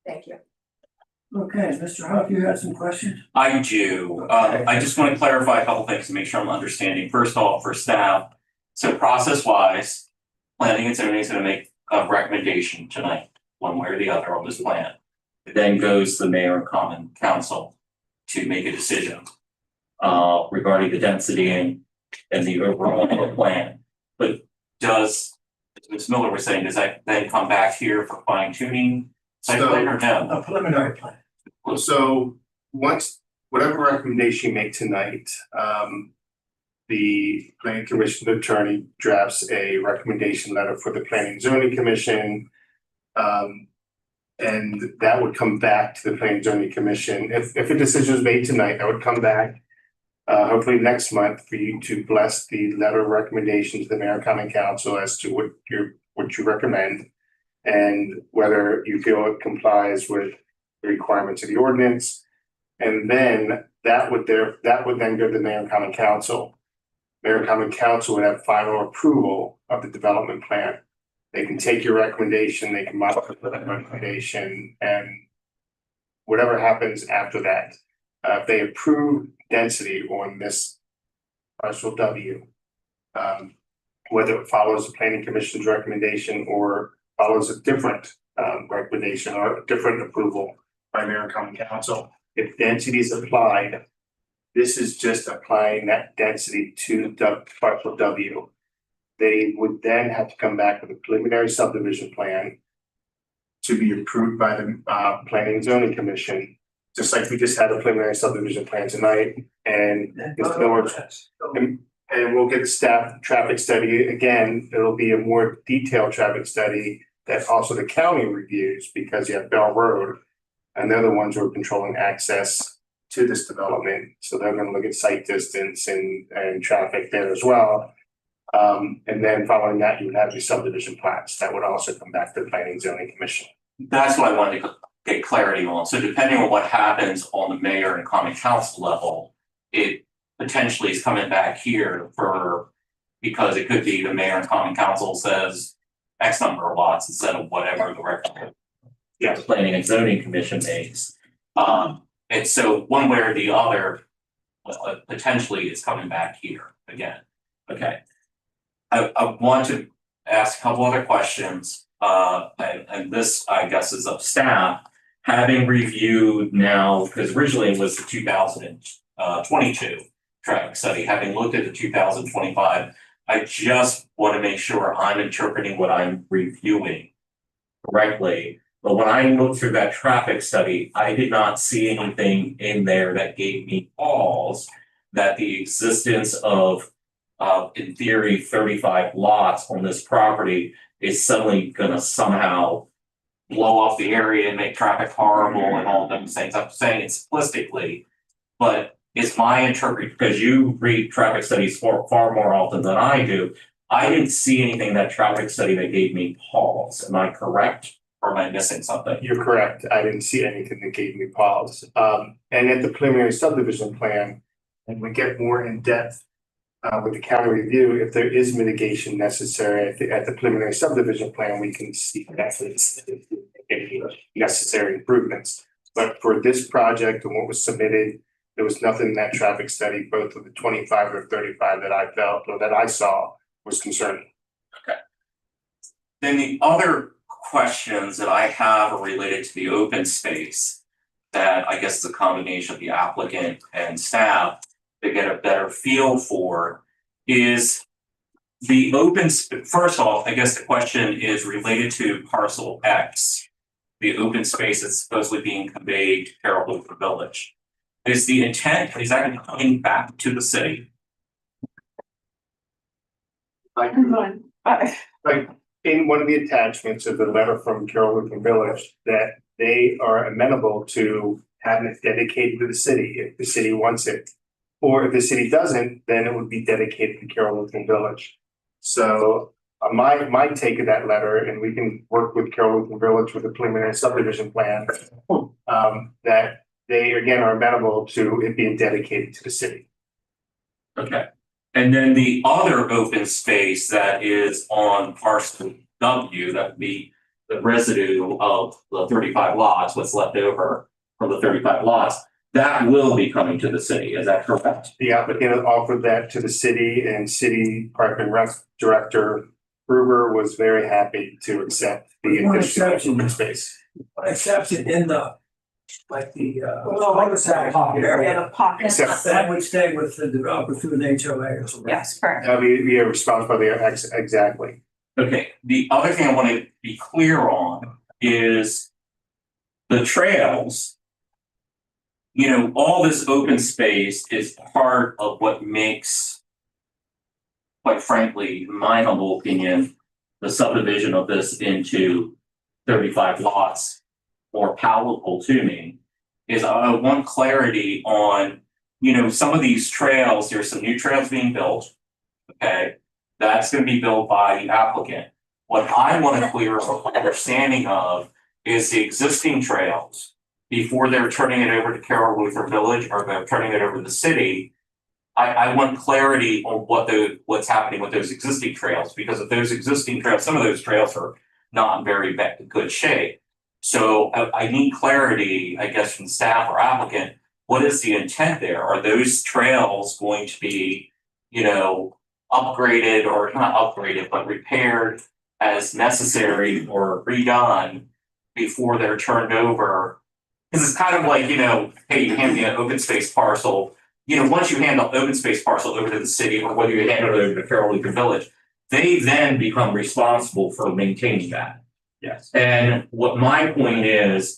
Thank you. Okay, Mr. Huff, you had some questions? I do, I just want to clarify a couple things to make sure I'm understanding. First off, for staff, so process wise, planning and zoning is going to make a recommendation tonight, one way or the other on this plan. It then goes to the mayor and common council to make a decision regarding the density and the overall plan. But does, as Ms. Miller was saying, does that then come back here for fine tuning site plan or no? A preliminary plan. So once, whatever recommendation you make tonight, the planning commission attorney drafts a recommendation letter for the planning and zoning commission. And that would come back to the planning and zoning commission. If a decision is made tonight, that would come back hopefully next month for you to bless the letter of recommendation to the mayor and common council as to what you recommend and whether you feel it complies with the requirements of the ordinance. And then that would then go to the mayor and common council. Mayor and common council would have final approval of the development plan. They can take your recommendation, they can modify the recommendation, and whatever happens after that. If they approve density on this parcel W. Whether it follows the planning commission's recommendation or follows a different recommendation or a different approval by mayor and common council. If density is applied, this is just applying that density to the parcel W. They would then have to come back with a preliminary subdivision plan to be approved by the planning and zoning commission, just like we just had a preliminary subdivision plan tonight. And Mr. Miller, and we'll get the staff traffic study again. It'll be a more detailed traffic study that also the county reviews, because you have Bell Road and they're the ones who are controlling access to this development. So they're gonna look at site distance and traffic there as well. And then following that, you would have your subdivision plans that would also come back to the planning and zoning commission. That's what I wanted to get clarity on. So depending on what happens on the mayor and common council level, it potentially is coming back here because it could be the mayor and common council says X number of lots instead of whatever the recommendation. Yeah, the planning and zoning commission makes. And so one way or the other, potentially is coming back here again. Okay. I want to ask a couple other questions, and this, I guess, is of staff. Having reviewed now, because originally it was the 2022 traffic study, having looked at the 2025, I just want to make sure I'm interpreting what I'm reviewing correctly. But when I looked through that traffic study, I did not see anything in there that gave me pause that the existence of in theory, 35 lots on this property is suddenly gonna somehow blow off the area and make traffic horrible and all those things. I'm saying it simplistically, but it's my interpretation, because you read traffic studies far more often than I do. I didn't see anything in that traffic study that gave me pause. Am I correct? Or am I missing something? You're correct. I didn't see anything that gave me pause. And at the preliminary subdivision plan, and we get more in depth with the county review, if there is mitigation necessary at the preliminary subdivision plan, we can see any necessary improvements. But for this project and what was submitted, there was nothing in that traffic study, both of the 25 or 35 that I felt or that I saw was concerning. Okay. Then the other questions that I have are related to the open space that I guess is a combination of the applicant and staff to get a better feel for is the first off, I guess the question is related to parcel X, the open space that's supposedly being conveyed to Carroll Luther Village. Is the intent, is that coming back to the city? Like in one of the attachments of the letter from Carroll Luther Village, that they are amenable to having it dedicated to the city if the city wants it. Or if the city doesn't, then it would be dedicated to Carroll Luther Village. So my take of that letter, and we can work with Carroll Luther Village with a preliminary subdivision plan, that they again are amenable to it being dedicated to the city. Okay. And then the other open space that is on parcel W, that would be the residue of the 35 lots, what's left over from the 35 lots, that will be coming to the city, is that correct? The applicant offered that to the city, and City Park and Rec Director Gruber was very happy to accept the One additional exception. open space. Exception in the, like the, cul-de-sac area, the pocket. Except that would stay with the developer through an HOA or something. Yes, correct. we are responsible for the exactly. Okay, the other thing I want to be clear on is the trails. You know, all this open space is part of what makes, quite frankly, in my humble opinion, the subdivision of this into 35 lots more palatable to me. Is I want clarity on, you know, some of these trails, there's some new trails being built. Okay, that's going to be built by the applicant. What I want to clear understanding of is the existing trails before they're turning it over to Carroll Luther Village or they're turning it over to the city. I want clarity on what's happening with those existing trails, because if those existing trails, some of those trails are not in very good shape. So I need clarity, I guess, from staff or applicant. What is the intent there? Are those trails going to be, upgraded or not upgraded, but repaired as necessary or redone before they're turned over. Cause it's kind of like, hey, you hand me an open space parcel, once you hand the open space parcel over to the city or whether you hand it over to Carroll Legion Village, they then become responsible for maintaining that. Yes. And what my point is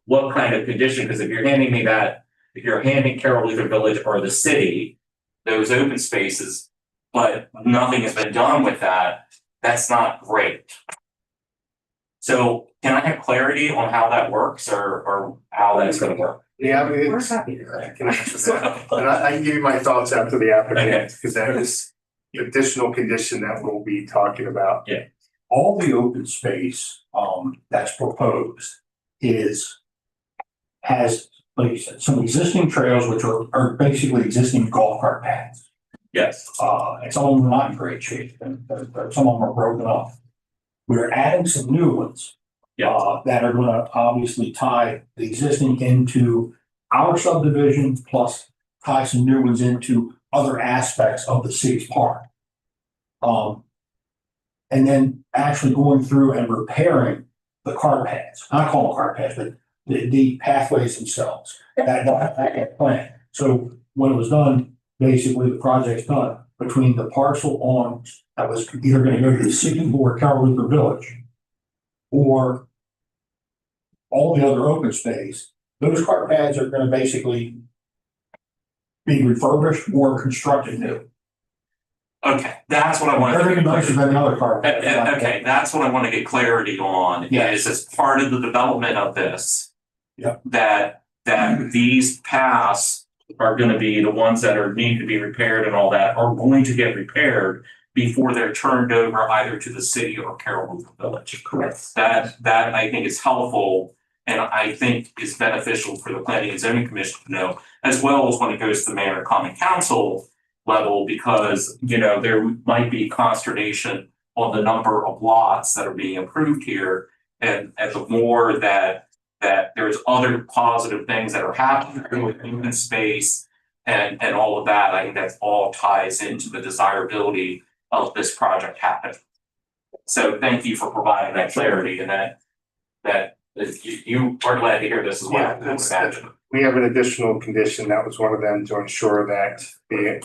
what kind of condition, because if you're handing Carroll Legion Village or the city those open spaces, but nothing has been done with that, that's not great. So can I have clarity on how that works or how that's gonna work? Yeah, We're it's, happy to. I can answer that. And I can give you my thoughts after the applicant, because that is the additional condition that we'll be talking about. All the open space that's proposed has, like you said, some existing trails which are basically existing golf cart paths. Yes. And some of them are not in great shape, and some of them are broken up. We're adding some new ones. That are gonna obviously tie the existing into our subdivision, plus tie some new ones into other aspects of the city's park. And then actually going through and repairing the cart paths, not call them cart paths, but the pathways themselves, that plan. So when it was done, basically the project's done between the parcel on, that was either gonna go to the city or Carroll Legion Village, or all the other open space. Those cart paths are gonna basically be refurbished or constructed new. Okay, that's what I want They're to gonna be nicer than the other cart paths. Okay, that's what I want to get clarity on, Yes. is as part of the development of this. Yep. That these paths are gonna be the ones that need to be repaired and all that are going to get repaired before they're turned over either to the city or Carroll Legion Village. Correct. That I think is helpful and I think is beneficial for the planning and zoning commission to know, as well as when it goes to the mayor and common council level, because, there might be consternation on the number of lots that are being approved here. And the more that there's other positive things that are happening with open space and all of that, I think that all ties into the desirability of this project happening. So thank you for providing that clarity and that you are glad to hear this as well. Yeah, that's- We have an additional condition, that was one of them, to ensure that they're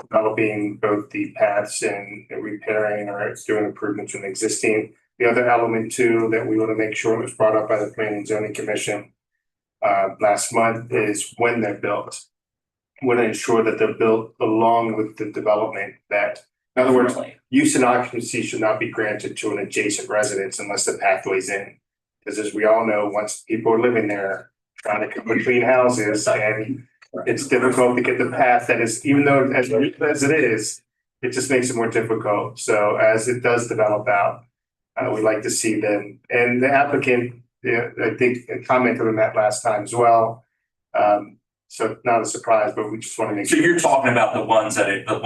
developing both the paths and repairing or doing improvements in existing. The other element too, that we want to make sure was brought up by the Planning and Zoning Commission last month, is when they're built. We want to ensure that they're built along with the development, that, in other words, use and occupancy should not be granted to an adjacent residence unless the pathway's in. Because as we all know, once people are living there, trying to come between houses, and it's difficult to get the path that is, even though as it is, it just makes it more difficult. So as it does develop out, we'd like to see them, and the applicant, I think, commented on that last time as well. So not a surprise, but we just want to make So sure. you're talking about the one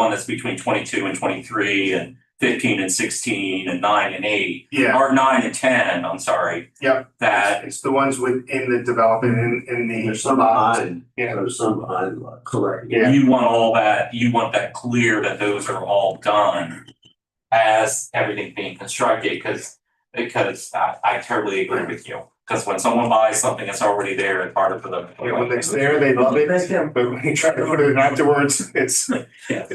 that's between 22 and 23 and 15 and 16 and 9 and 8. Yeah. Or 9 and 10, I'm sorry. Yep. That, It's the ones within the development in the. There's some behind, Yeah. there's some behind. Like, Correct. Yeah. you want all that, you want that clear that those are all done as everything being constructed, because I totally agree with you. Because when someone buys something that's already there, it's harder for them. Yeah, when it's there, they love it, but when you try to put it in afterwards, it's. Yeah.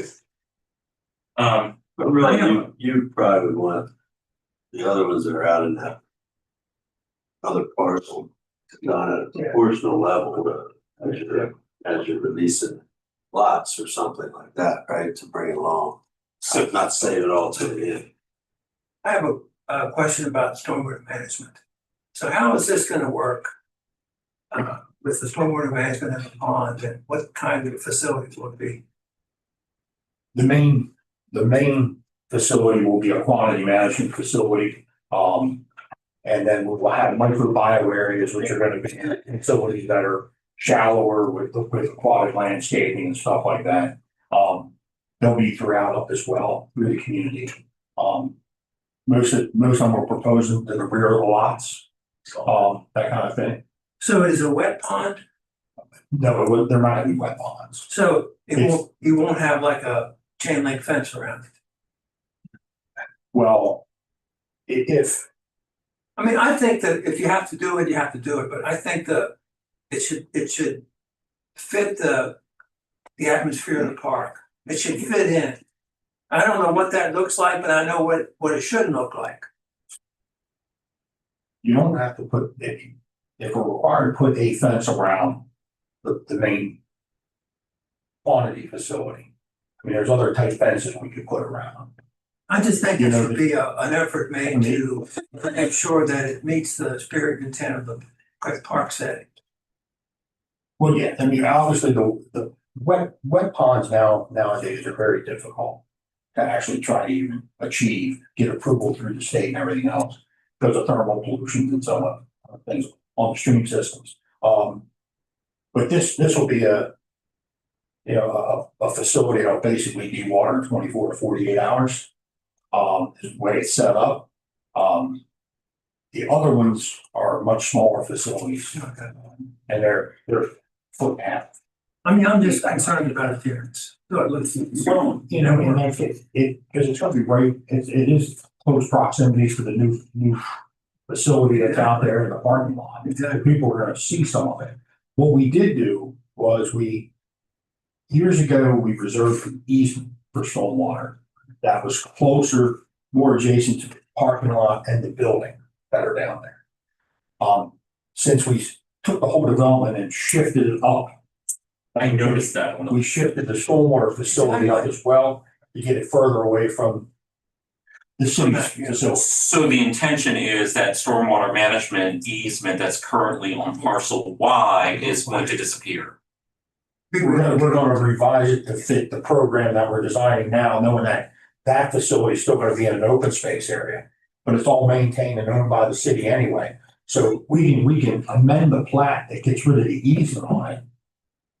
But really, you probably would want the other ones that are out in that other parcel, not at a proportional level, as you're releasing lots or something like that, right, to bring it along. So not save it all to the end. I have a question about stormwater management. So how is this gonna work? With the stormwater management and the pond, and what kind of facilities will it be? The main facility will be a quantity management facility. And then we'll have microbiome areas, which are gonna be facilities that are shallower with aquatic landscaping and stuff like that. They'll be throughout up as well through the community. Most of them are proposing to the rear of the lots, that kind of thing. So it is a wet pond, No, they're not gonna be wet ponds. so you won't have like a chain link fence around it. Well, if, I mean, I think that if you have to do it, you have to do it, but I think that it should fit the atmosphere of the park. It should fit in. I don't know what that looks like, but I know what it shouldn't look like. you don't have to put, if we're required to put a fence around the main quantity facility. I mean, there's other type fences we could put around. I just think You it know, should be an effort made to make sure that it meets the spirit and intent of the park setting. Well, yeah, I mean, obviously the wet ponds nowadays are very difficult to actually try to even achieve, get approval through the state and everything else because of thermal pollution and so on, things on the stream systems. But this will be a facility that'll basically be water in 24 to 48 hours. Is the way it's set up. The other ones are much smaller facilities. And they're foot and a half. I mean, I'm just concerned about appearance. So it looks. Well, you know, and if because it's gonna be right, it is close proximity to the new facility that's out there in the parking lot. Exactly. People are gonna see some of it. What we did do was years ago, we reserved an easement for stormwater that was closer, more adjacent to the parking lot and the building that are down there. Since we took the whole development and shifted it up, I noticed that one. we shifted the stormwater facility up as well to get it further away from the city's facility. So the intention is that stormwater management easement that's currently on parcel Y is going to disappear. We're gonna revise it to fit the program that we're designing now, knowing that facility is still gonna be in an open space area. But it's all maintained and owned by the city anyway. So we can amend the plat that gets rid of the easement on it.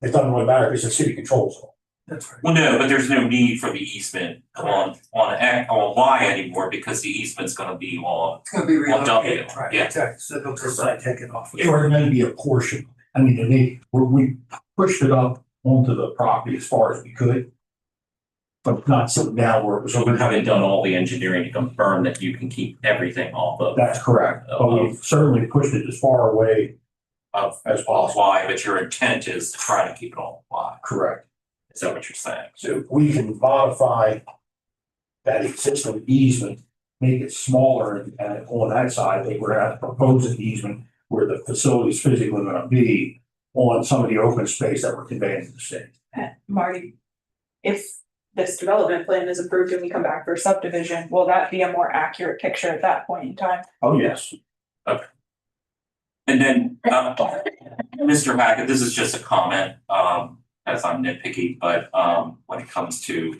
It doesn't really matter because the city controls it. That's right. Well, no, but there's no need for the easement on Y anymore because the easement's gonna be on. It's gonna be relocated, W, right? yeah. Exactly. So they'll just like take it off. Or maybe a portion. I mean, we pushed it up onto the property as far as we could. But not sitting down where it was. So we haven't done all the engineering to confirm that you can keep everything off of That's correct. But we've certainly pushed it as far away of as possible. Y, but your intent is to try to keep it on Y. Correct. Is that what you're saying? So we can modify that existing easement, make it smaller and on that side, I think we're gonna have to propose an easement where the facility is physically gonna be on some of the open space that we're conveying to the state. Marty, if this development plan is approved and we come back for subdivision, will that be a more accurate picture at that point in time? Oh, yes. And then, Mr. Hackett, this is just a comment, as I'm nitpicky, but, when it comes to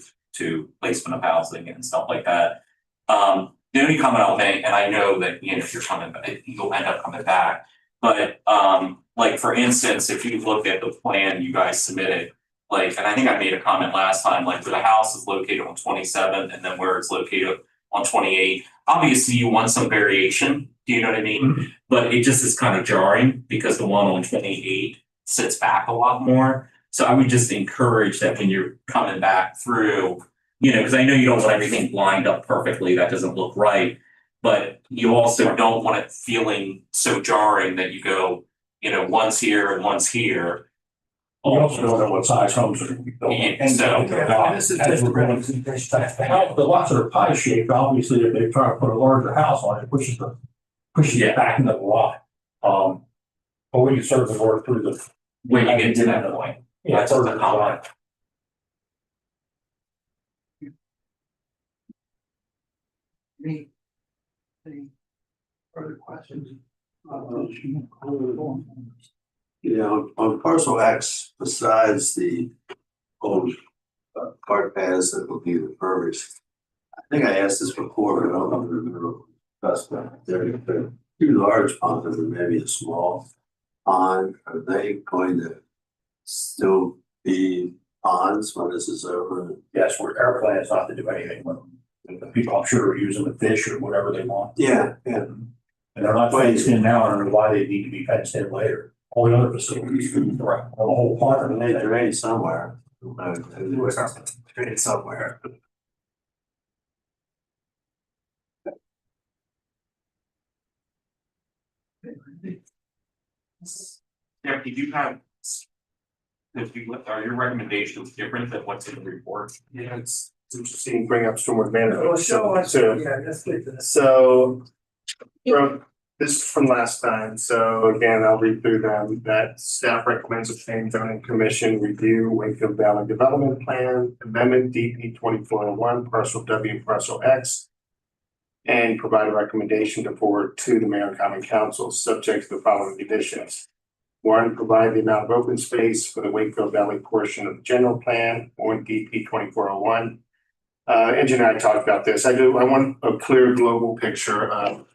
placement of housing and stuff like that. The only comment I'll make, and I know that, if you're coming back, you'll end up coming back. But, like, for instance, if you look at the plan you guys submitted, like, and I think I made a comment last time, like, where the house is located on 27 and then where it's located on 28. Obviously, you want some variation, do you know what I mean? But it just is kind of jarring because the one on 28 sits back a lot more. So I would just encourage that when you're coming back through, because I know you don't want everything lined up perfectly, that doesn't look right. But you also don't want it feeling so jarring that you go, one's here and one's here. We also don't know what size homes are gonna be built. Yeah, And so- This is as we're going just- the lots that are pie shaped, obviously, if they try to put a larger house on it, pushes Yeah. it back into the lot. But we can certainly work through the. When you get to that point. Yeah, That's further the comment. design. Any further questions? On parcel X, besides the old cart paths that will be refurbished. I think I asked this before, but I don't remember. There are two large ponds and maybe a small pond. Are they going to still be ponds when this is over? Yes, our plan is not to do anything with them. The people, I'm sure, are using the fish or whatever they want. Yeah. And they're not fenced in now. I don't know why they need to be fenced in later. All the other facilities, right, the whole park. And they drain somewhere. Put it somewhere. Yeah, did you have? Are your recommendations different than what's in the report? Yeah, it's interesting, you bring up stormwater management. Oh, show us, So- yeah, let's get to this. So, from, this is from last time, so again, I'll read through them, that staff recommends the planning zoning commission review Wakefield Valley Development Plan, amendment DP 2401, parcel W, parcel X. And provide a recommendation to forward to the mayor and common council, subject to the following conditions. One, provide the amount of open space for the Wakefield Valley portion of the general plan or DP 2401. Engineer and I talked about this. I want a clear global picture of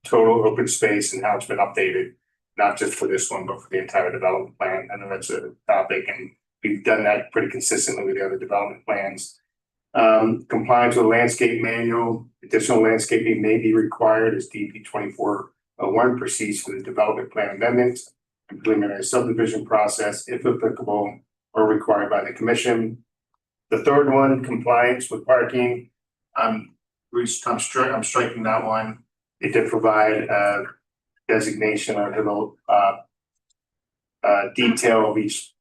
total open space and how it's been updated, not just for this one, but for the entire development plan. I know that's a topic and we've done that pretty consistently with the other development plans. Compliance with landscape manual, additional landscaping may be required as DP 2401 proceeds to the development plan amendment and preliminary subdivision process, if applicable or required by the commission. The third one, compliance with parking. I'm striking that one. It did provide a designation or a little detail of each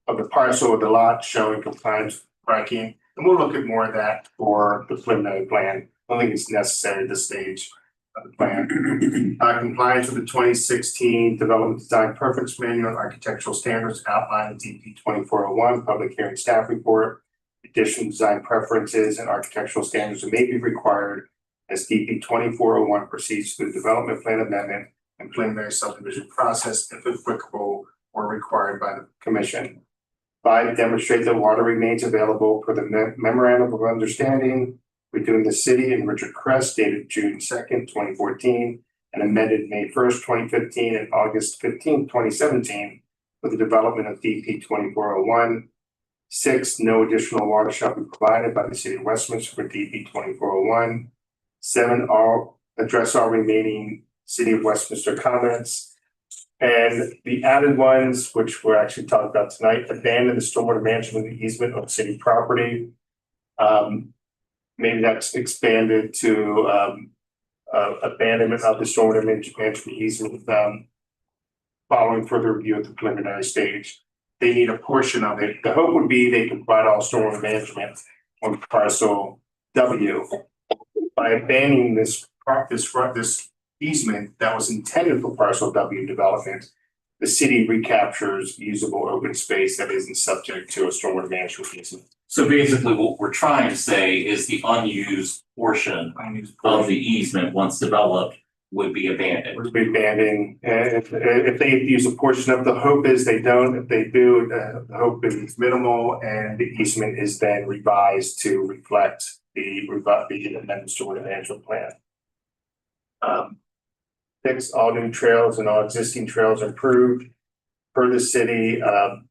of the parcel of the lot showing compliance with parking. And we'll look at more of that for the preliminary plan. I don't think it's necessary at this stage of the plan. Compliance with the 2016 Development Design Preference Manual and Architectural Standards outlined in DP 2401 Public Hearing Staff Report. Additional design preferences and architectural standards may be required as DP 2401 proceeds through the development plan amendment and preliminary subdivision process, if applicable or required by the commission. 5, demonstrate that water remains available per the memorandum of understanding between the city and Richard Crest dated June 2nd, 2014, and amended May 1st, 2015 and August 15th, 2017 for the development of DP 2401. 6, no additional water shall be provided by the city of Westminster for DP 2401. 7, address all remaining city of Westminster comments. And the added ones, which we're actually talking about tonight, abandon the stormwater management easement on city property. Maybe that's expanded to abandonment of the stormwater management easement following further review at the preliminary stage. They need a portion of it. The hope would be they can provide all stormwater management on parcel W. By abandoning this easement that was intended for parcel W development, the city recaptures usable open space that isn't subject to a stormwater management easement. So basically what we're trying to say is the unused portion of the easement, once developed, would be abandoned. Would be abandoned, and if they use a portion of, the hope is they don't. If they do, the hope is minimal, and the easement is then revised to reflect the amended stormwater management plan. 6, all new trails and all existing trails improved per the city on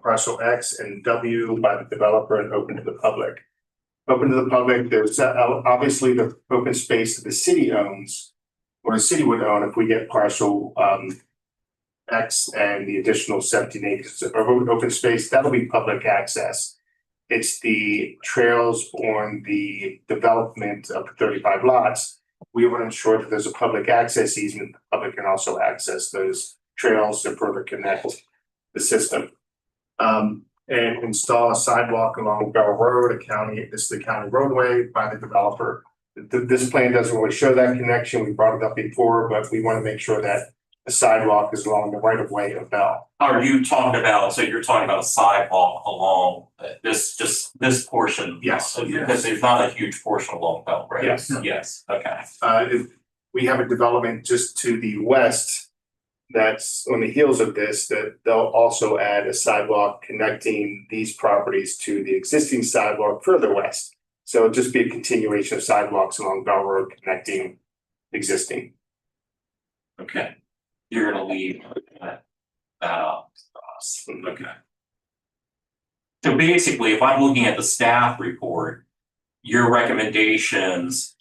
parcel X and W by the developer and open to the public. Open to the public, there's obviously the open space that the city owns, or the city would own if we get parcel X and the additional 17 acres of open space, that'll be public access. It's the trails on the development of the 35 lots. We want to ensure that there's a public access easement. The public can also access those trails to further connect the system. And install a sidewalk along Bell Road, this is the county roadway by the developer. This plan doesn't really show that connection. We brought it up before, but we want to make sure that the sidewalk is along the right of way of Bell. Are you talking about, so you're talking about a sidewalk along this portion? Yes. Because there's not a huge portion along Bell, right? Yes. Yes, okay. If we have a development just to the west that's on the heels of this, that they'll also add a sidewalk connecting these properties to the existing sidewalk further west. So it'll just be a continuation of sidewalks along Bell Road connecting existing. Okay. You're gonna leave that up to us, okay. So basically, if I'm looking at the staff report, your recommendations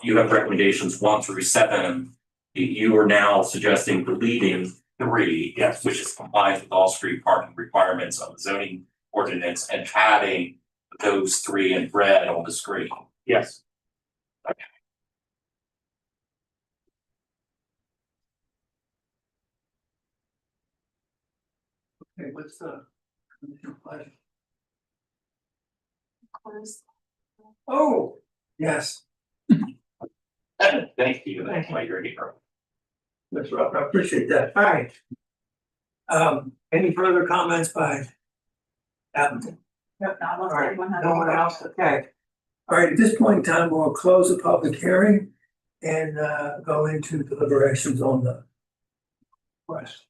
you have recommendations 1 through 7. You are now suggesting deleting 3, Yes. which is compliance with all street parking requirements of the zoning ordinance and having those three in red on the screen. Yes. Okay, what's the commission pleasure? Oh, yes, Thank you, that's why you're here. Mr. Rupp, I appreciate that. All right. Any further comments by applicant? Nope, not All unless right, anyone has. no one else, okay. All right, at this point in time, we'll close the public hearing and go into deliberations on the request.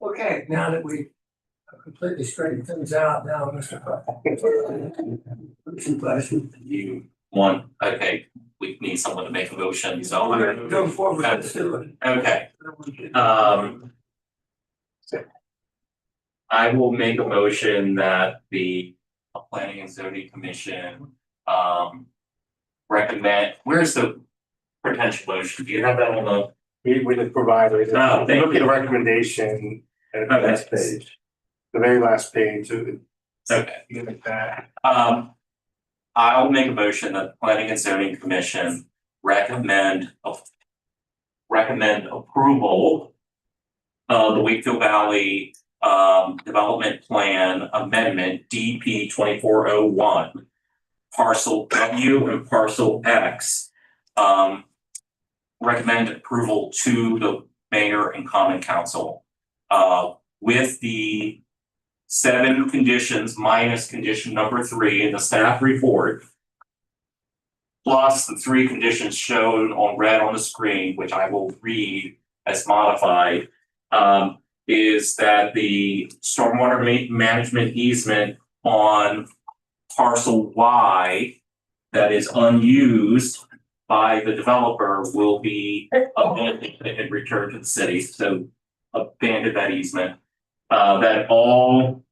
Okay, now that we completely straightened things out, now, Mr. Pleasure. You want, okay, we need someone to make a motion, so I'm gonna Go forward, let's do it. Okay, I will make a motion that the planning and zoning commission recommend, where's the potential motion? Do you have that on the? We just provided, Oh, thank look at the you. recommendation at the Okay. last page. The very last page, Okay. look at that. I'll make a motion that the planning and zoning commission recommend approval of the Wakefield Valley Development Plan Amendment DP 2401, parcel W and parcel X. Recommend approval to the mayor and common council with the 7 conditions minus condition number 3 in the staff report, plus the 3 conditions shown on red on the screen, which I will read as modified, is that the stormwater management easement on parcel Y that is unused by the developer will be abandoned and returned to the city, so abandon that easement. That all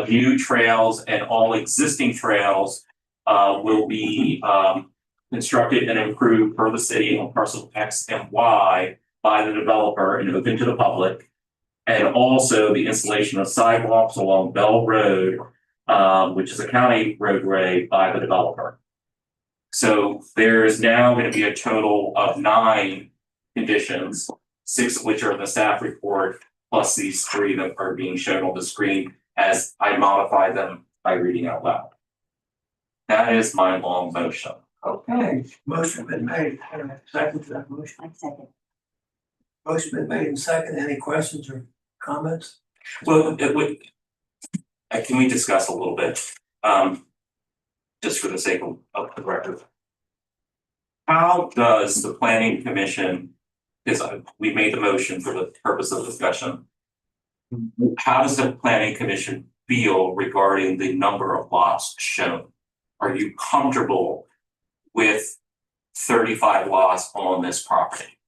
new trails and all existing trails will be constructed and improved per the city on parcel X and Y by the developer and open to the public. And also the installation of sidewalks along Bell Road, which is a county roadway, by the developer. So there is now going to be a total of 9 conditions, 6 of which are in the staff report, plus these 3 that are being shown on the screen as I modify them by reading out loud. That is my long motion. Okay, motion been made, second to that motion. I second. Motion been made and second. Any questions or comments? Well, it would, can we discuss a little bit, just for the sake of the record? How does the planning commission, because we made the motion for the purpose of discussion. How does the planning commission feel regarding the number of lots shown? Are you comfortable with 35 lots on this property?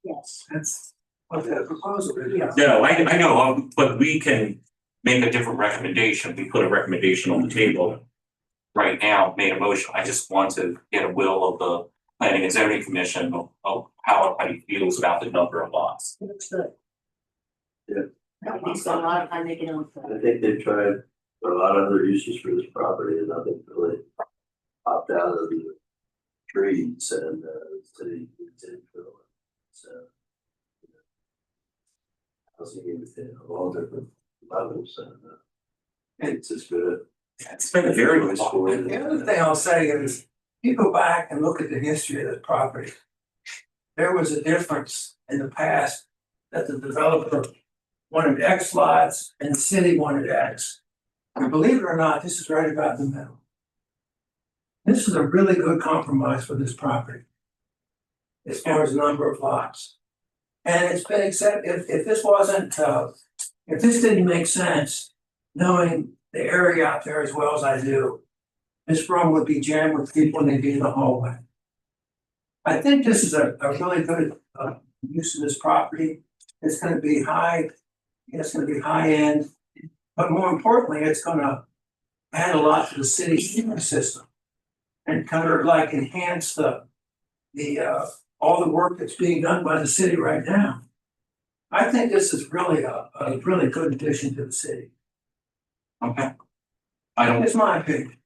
Yes. That's what the proposal is, yeah. No, I know, but we can make a different recommendation. We put a recommendation on the table right now, made a motion. I just want to get a will of the planning and zoning commission of how everybody feels about the number of lots. It looks good. Yeah. We spent a lot of time making it look I good. think they've tried a lot of other uses for this property and nothing really popped out of the trees and city did for it. So. Housing in all different levels and it's just good. It's been very Nice for it. The other thing I'll say is, you go back and look at the history of this property. There was a difference in the past that the developer wanted X lots and the city wanted X. And believe it or not, this is right about the middle. This is a really good compromise for this property. As far as the number of lots. And it's been accepted, if this wasn't, if this didn't make sense, knowing the area out there as well as I do, this room would be jammed with people and they'd be in the hallway. I think this is a really good use of this property. It's gonna be high, it's gonna be high end, but more importantly, it's gonna add a lot to the city's ecosystem. And kind of like enhance the all the work that's being done by the city right now. I think this is really a really good addition to the city. Okay. I don't, It's my opinion.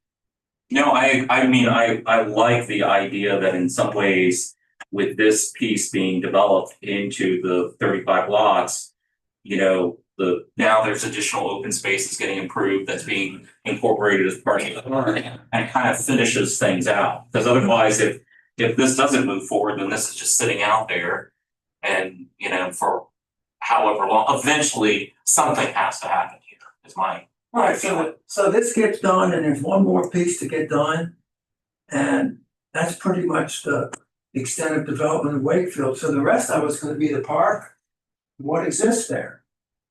no, I mean, I like the idea that in some ways, with this piece being developed into the 35 lots, you know, now there's additional open spaces getting improved that's being incorporated as part of the plan, and it kind of finishes things out. Because otherwise, if this doesn't move forward, then this is just sitting out there. And, you know, for however long, eventually something has to happen here, is my. All right, so this gets done and there's one more piece to get done. And that's pretty much the extent of development of Wakefield. So the rest of it's gonna be the park, what exists there.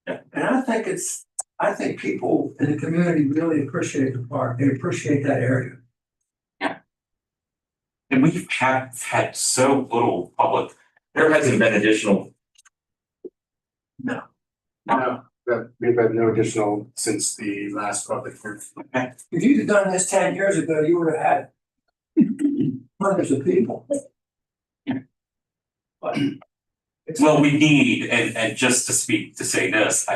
Yeah. And I think people in the community really appreciate the park. They appreciate that area. And we've had so little public, there hasn't been additional. No. No, that we've had no additional since the last public hearing. If you'd have done this 10 years ago, you would have had hundreds of people. But it's- Well, we need, and just to say this,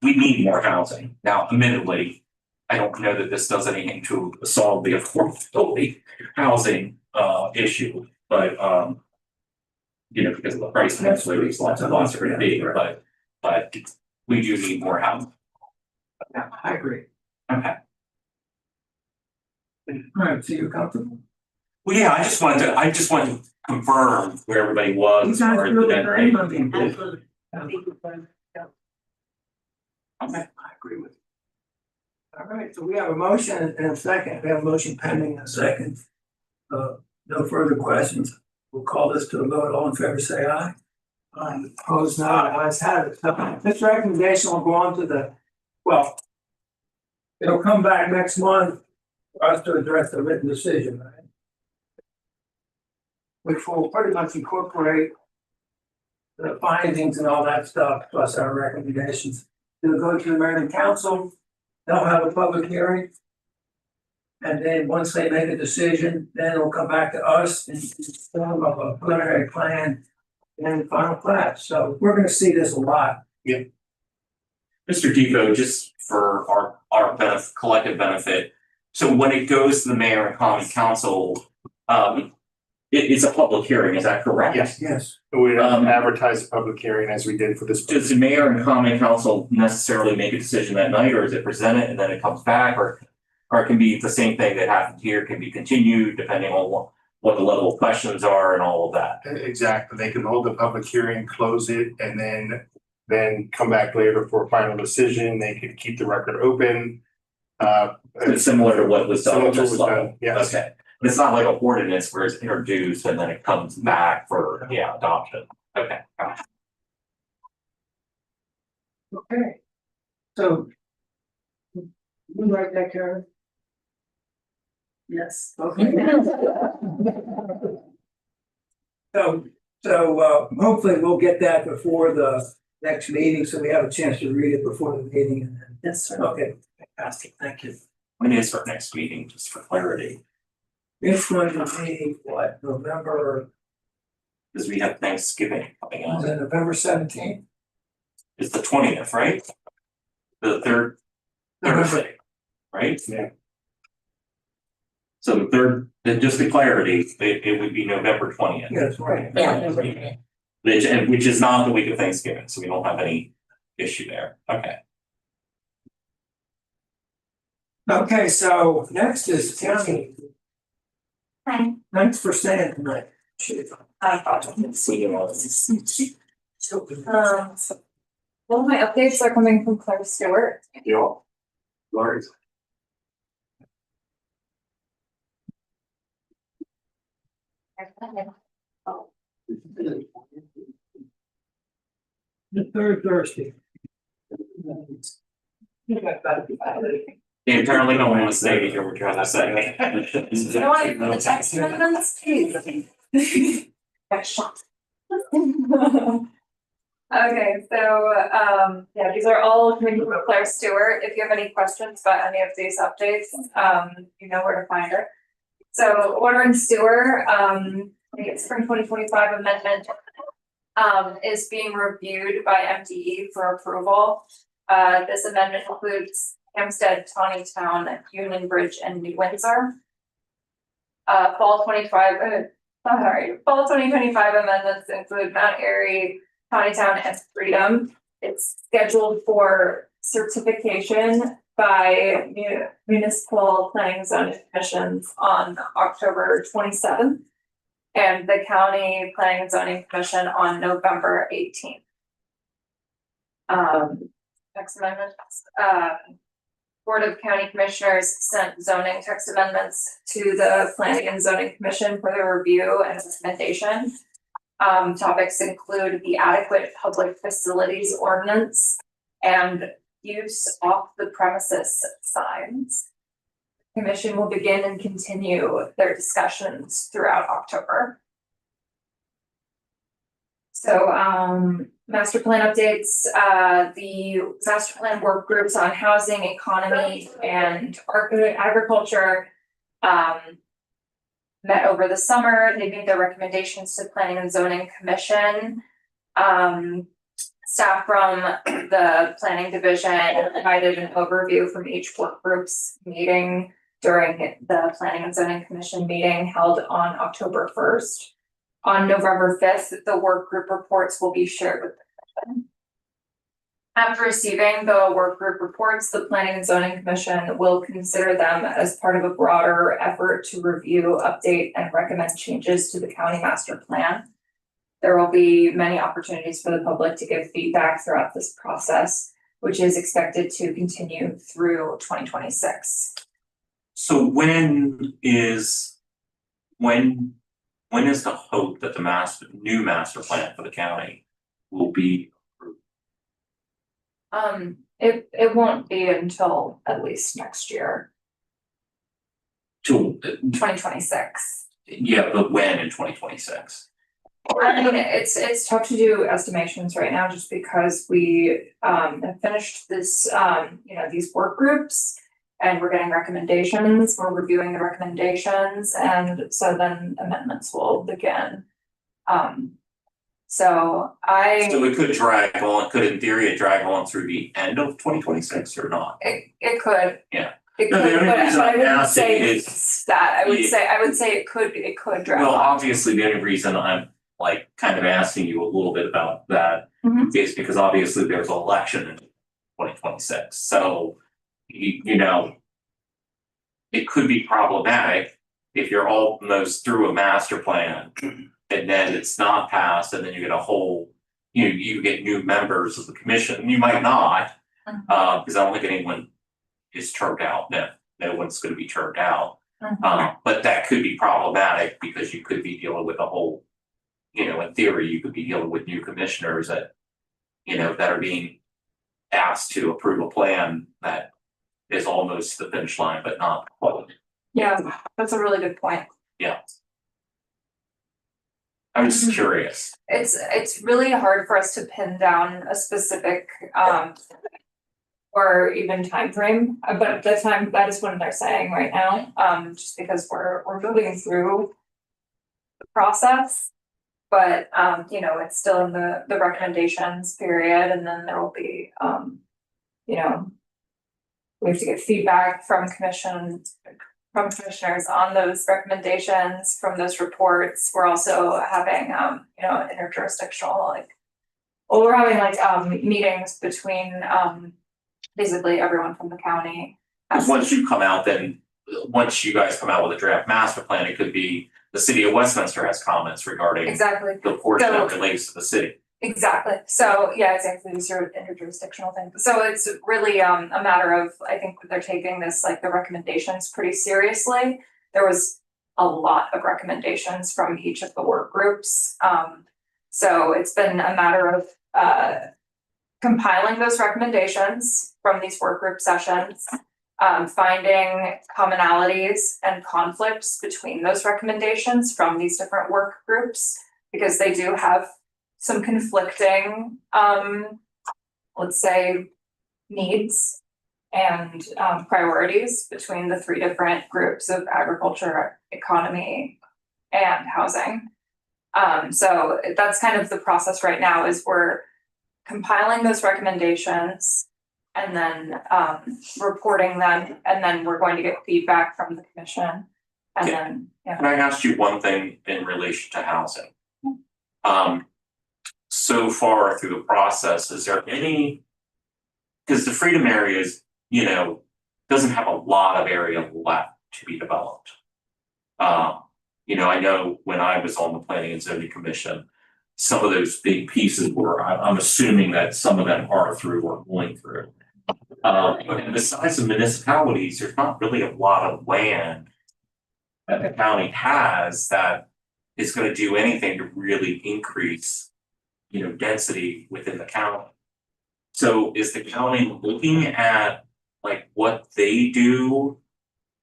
we need more housing. Now, admittedly, I don't know that this does anything to solve the affordability housing issue, but you know, because of the price and that's where these lots of lots are gonna be, but we do need more housing. Yeah, I agree. Okay. All right, so you're comfortable? Well, yeah, I just wanted to confirm where everybody was. You as far guys as feel the the density. same? I mean, Okay. I agree with you. All right, so we have a motion and a second. We have a motion pending and a second. No further questions. We'll call this to a vote. All in favor, say aye. Aye. Opposed, not. Ayes have it. So this recommendation will go on to well, it'll come back next month for us to address the written decision, right? Which will pretty much incorporate the findings and all that stuff, plus our recommendations. It'll go to the Maryland Council, they'll have a public hearing. And then once they make a decision, then it'll come back to us in form of a preliminary plan and final plat. So we're gonna see this a lot. Mr. Depot, just for our collective benefit, so when it goes to the mayor and common council, it's a public hearing, is that correct? Yes. Yes. We advertise a public hearing as we did for this. Does the mayor and common council necessarily make a decision that night, or is it presented and then it comes back, or it can be the same thing that happened here, can be continued depending on what the level of questions are and all of that? Exactly. They can hold the public hearing, close it, and then come back later for a final decision. They could keep the record open. It's similar to what was done Similar on to what this was level. done, yes. Okay, it's not like an ordinance where it's introduced and then it comes back for, adoption. Okay. Okay. So. You write that, Karen? Yes. Okay. So hopefully we'll get that before the next meeting, so we have a chance to read it before the meeting and then. Yes, sir. Okay, fantastic, thank you. When is our next meeting, just for clarity? It's going to be what, November, Because we have Thanksgiving coming is up. it November 17th? It's the 20th, right? The third Thursday, right? Yeah. So the third, then just the clarity, it would be November 20th. Yes, right. Yeah. Which is not the week of Thanksgiving, so we don't have any issue there. Okay. Okay, so next is Tammy. Hi. Thanks for staying tonight. See you all. All my updates are coming from Claire Stewart. Yeah. Lori. The third Thursday. They apparently don't want to say to hear what you're trying to say. You know what, the text amendments, please. Got shot. Okay, so, yeah, these are all coming from Claire Stewart. If you have any questions about any of these updates, you know where to find her. So water and sewer, I think it's spring 2025 amendment, is being reviewed by MDE for approval. This amendment includes Hampstead, Tawny Town, Union Bridge, and New Windsor. Fall 2025 amendments include Mount Airy, Tawny Town, and Freedom. It's scheduled for certification by municipal planning and zoning commissions on October 27th. And the county planning and zoning commission on November 18th. Text amendments, Board of County Commissioners sent zoning text amendments to the Planning and Zoning Commission for their review and recommendation. Topics include the adequate public facilities ordinance and use off the premises signs. Commission will begin and continue their discussions throughout October. So, master plan updates, the master plan work groups on housing, economy, and agriculture met over the summer. They made their recommendations to Planning and Zoning Commission. Staff from the planning division provided an overview from each work group's meeting during the Planning and Zoning Commission meeting held on October 1st. On November 5th, the work group reports will be shared with the commission. After receiving the work group reports, the Planning and Zoning Commission will consider them as part of a broader effort to review, update, and recommend changes to the county master plan. There will be many opportunities for the public to give feedback throughout this process, which is expected to continue through 2026. So when is the hope that the new master plan for the county will be approved? It won't be until at least next year, To, 2026. yeah, but when in 2026? I mean, it's tough to do estimations right now just because we have finished this, these work groups. And we're getting recommendations, we're reviewing the recommendations, and so then amendments will begin. So it could drag on, could in theory it drag on through the end of 2026 or not? it could. Yeah. It No, could, the only but reason I I'm wouldn't asking say is- it's that, I would say it could drag Well, on. obviously, the only reason I'm like kind of asking you a little bit about that Mhm. is because obviously there's an election in 2026, so you know, it could be problematic if you're almost through a master plan and then it's not passed, and then you get a whole, you get new members of the commission. You might not, because I don't think anyone is termed out. No one's going to be termed out. But that could be problematic because you could be dealing with a whole, in theory, you could be dealing with new commissioners that are being asked to approve a plan that is almost the finish line, but not quite. Yeah, that's a really good point. I'm just curious. It's really hard for us to pin down a specific or even time frame, but that is what they're saying right now, just because we're moving through the process. But it's still in the recommendations period, and then there will be we have to get feedback from commissioners on those recommendations, from those reports. We're also having interjurisdictional we're having meetings between basically everyone from the county. Once you guys come out with a draft master plan, it could be the city of Westminster has comments regarding Exactly. the portion that relates to the city. Exactly. So exactly. These are interjurisdictional things. So it's really a matter of, I think they're taking this the recommendations pretty seriously. There was a lot of recommendations from each of the work groups. So it's been a matter of compiling those recommendations from these work group sessions, finding commonalities and conflicts between those recommendations from these different work groups, because they do have some conflicting, let's say, needs and priorities between the three different groups of agriculture, economy, and housing. So that's kind of the process right now, is we're compiling those recommendations and then reporting them, and then we're going to get feedback from the commission. And then, yeah. Can I ask you one thing in relation to housing? So far through the process, is there any? Because the Freedom area is, doesn't have a lot of area left to be developed. I know when I was on the Planning and Zoning Commission, some of those big pieces were, I'm assuming that some of them are through or going through. But besides the municipalities, there's not really a lot of land that the county has that is gonna do anything to really increase, density within the county. So is the county looking at like what they do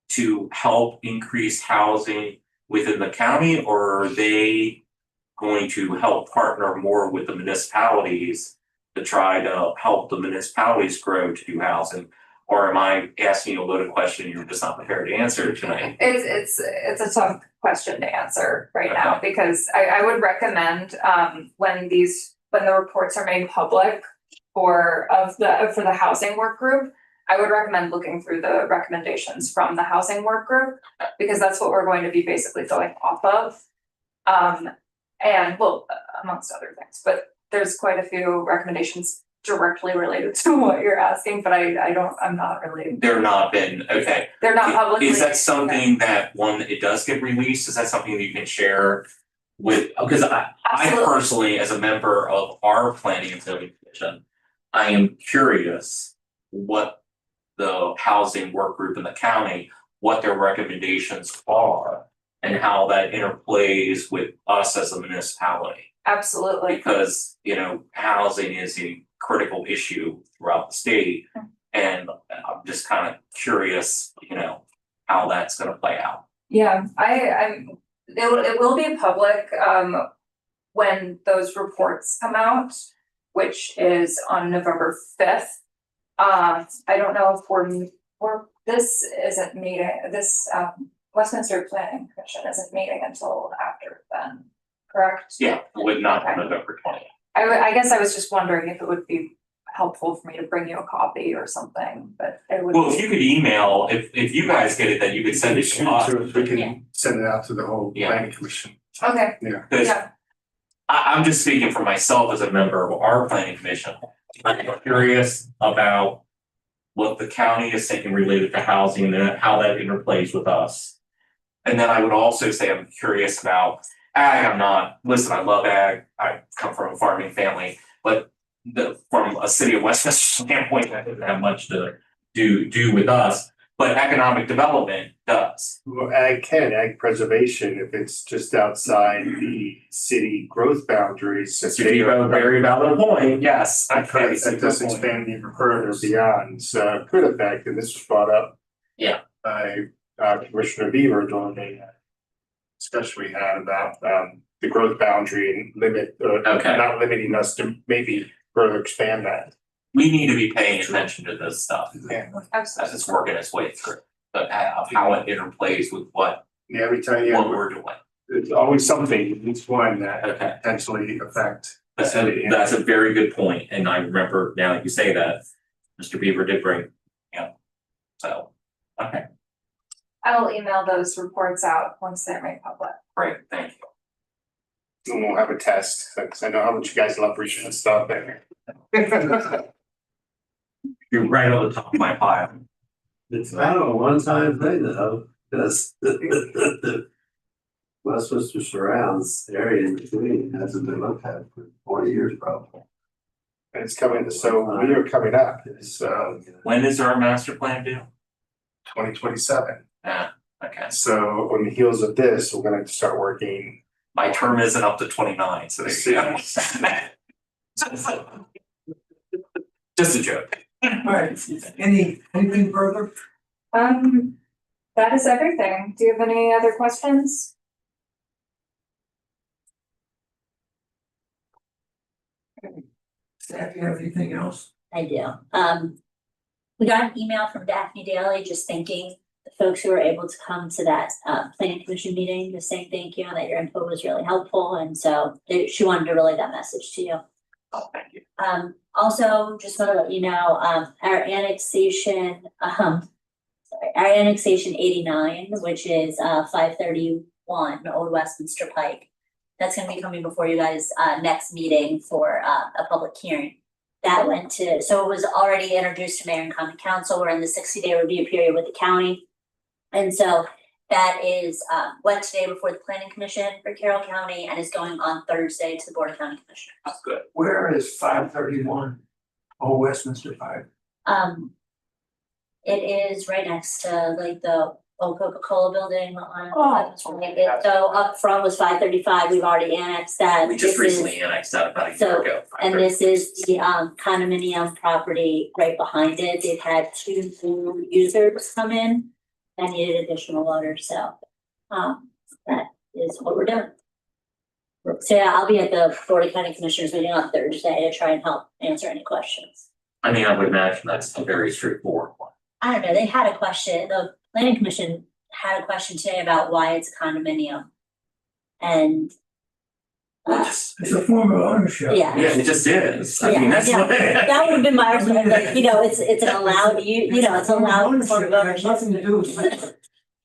to help increase housing within the county, or are they going to help partner more with the municipalities to try to help the municipalities grow to do housing? Or am I asking you a loaded question you're just not prepared to answer tonight? It's a tough question to answer right now, because I would recommend when the reports are made public for the housing work group, I would recommend looking through the recommendations from the housing work group, because that's what we're going to be basically going off of. And well, amongst other things, but there's quite a few recommendations directly related to what you're asking, but I'm not really. They're not been, okay. They're not publicly. Is that something that it does get released? Is that something that you can share with, because I personally, as a member of our planning and zoning commission, I am curious what the housing work group in the county, what their recommendations are and how that interplays with us as a municipality. Absolutely. Because, housing is a critical issue throughout the state. And I'm just kind of curious, how that's gonna play out. Yeah, it will be public when those reports come out, which is on November 5th. I don't know if this isn't meeting, Westminster Planning Commission isn't meeting until after then, correct? Yeah, would not be November 20th. I guess I was just wondering if it would be helpful for me to bring you a copy or something, but it would. Well, if you could email, if you guys get it, then you could send it to us. We can send it out to the whole planning commission. Okay, Yeah. Cause yeah, I'm just speaking for myself as a member of our planning commission. I'm curious about what the county is thinking related to housing and how that interplays with us. And then I would also say I'm curious about ag. I love ag. I come from a farming family, but from a city of Westminster standpoint, that doesn't have much to do with us. But economic development does. Well, ag preservation, if it's just outside the city growth boundaries. Mr. Debo, very valid point, yes. That does expand even further beyond, so could affect, and this was brought up. Yeah. By Commissioner Beaver during the discussion we had about the growth boundary and not limiting us to maybe further expand that. We need to be paying attention to this stuff as it's working its way through, but how it interplays with what Every time we're doing. there's always something, at least one that Okay. potentially affect. That's a very good point, and I remember now that you say that, Mr. Beaver did bring, so, okay, I will email those reports out once they're made public. great, thank you. And we'll have a test, because I know how much you guys love reading this stuff there. You're right on the top of my pile. It's kind of a one-time thing though, because the Westminster surrounds area in between hasn't been looked at for 40 years probably. And it's coming, so we are coming up, it's When is our master plan due? 2027. Okay, So on the heels of this, we're gonna start working. my term isn't up to 29, so there you go. Just a joke. Alright, anything further? That is everything. Do you have any other questions? Staff, you have anything else? I do. We got an email from Daphne Daly just thanking the folks who were able to come to that planning commission meeting, just saying thank you and that your input was really helpful. And so she wanted to relay that message to you. Oh, thank you. Also, just want to let you know, our annexation, our annexation 89, which is 531 Old Westminster Pike. That's gonna be coming before you guys next meeting for a public hearing. That went to, so it was already introduced to Mayor and Common Council. We're in the 60-day review period with the county. And so that is went today before the Planning Commission for Carroll County and is going on Thursday to the Board of County Commissioners. That's good. Where is 531 Old Westminster Pike? It is right next to like the old Coca-Cola building on. Oh. So up front was 535, we've already annexed that. We just This is- recently annexed that about a year So, ago. And this is the condominium property right behind it. They've had 2 new users come in and needed additional water, so that is what we're doing. So yeah, I'll be at the Board of County Commissioners meeting on Thursday to try and help answer any questions. I mean, I would imagine that's a very straightforward one. I don't know, they had a question, the planning commission had a question today about why it's a condominium. And It's a form of ownership. yeah. Yeah, it just is. I mean, Yeah, that's yeah. what. That would have been my argument, like, you know, it's an allowed, you know, it's allowed form of Ownership has ownership. nothing to do with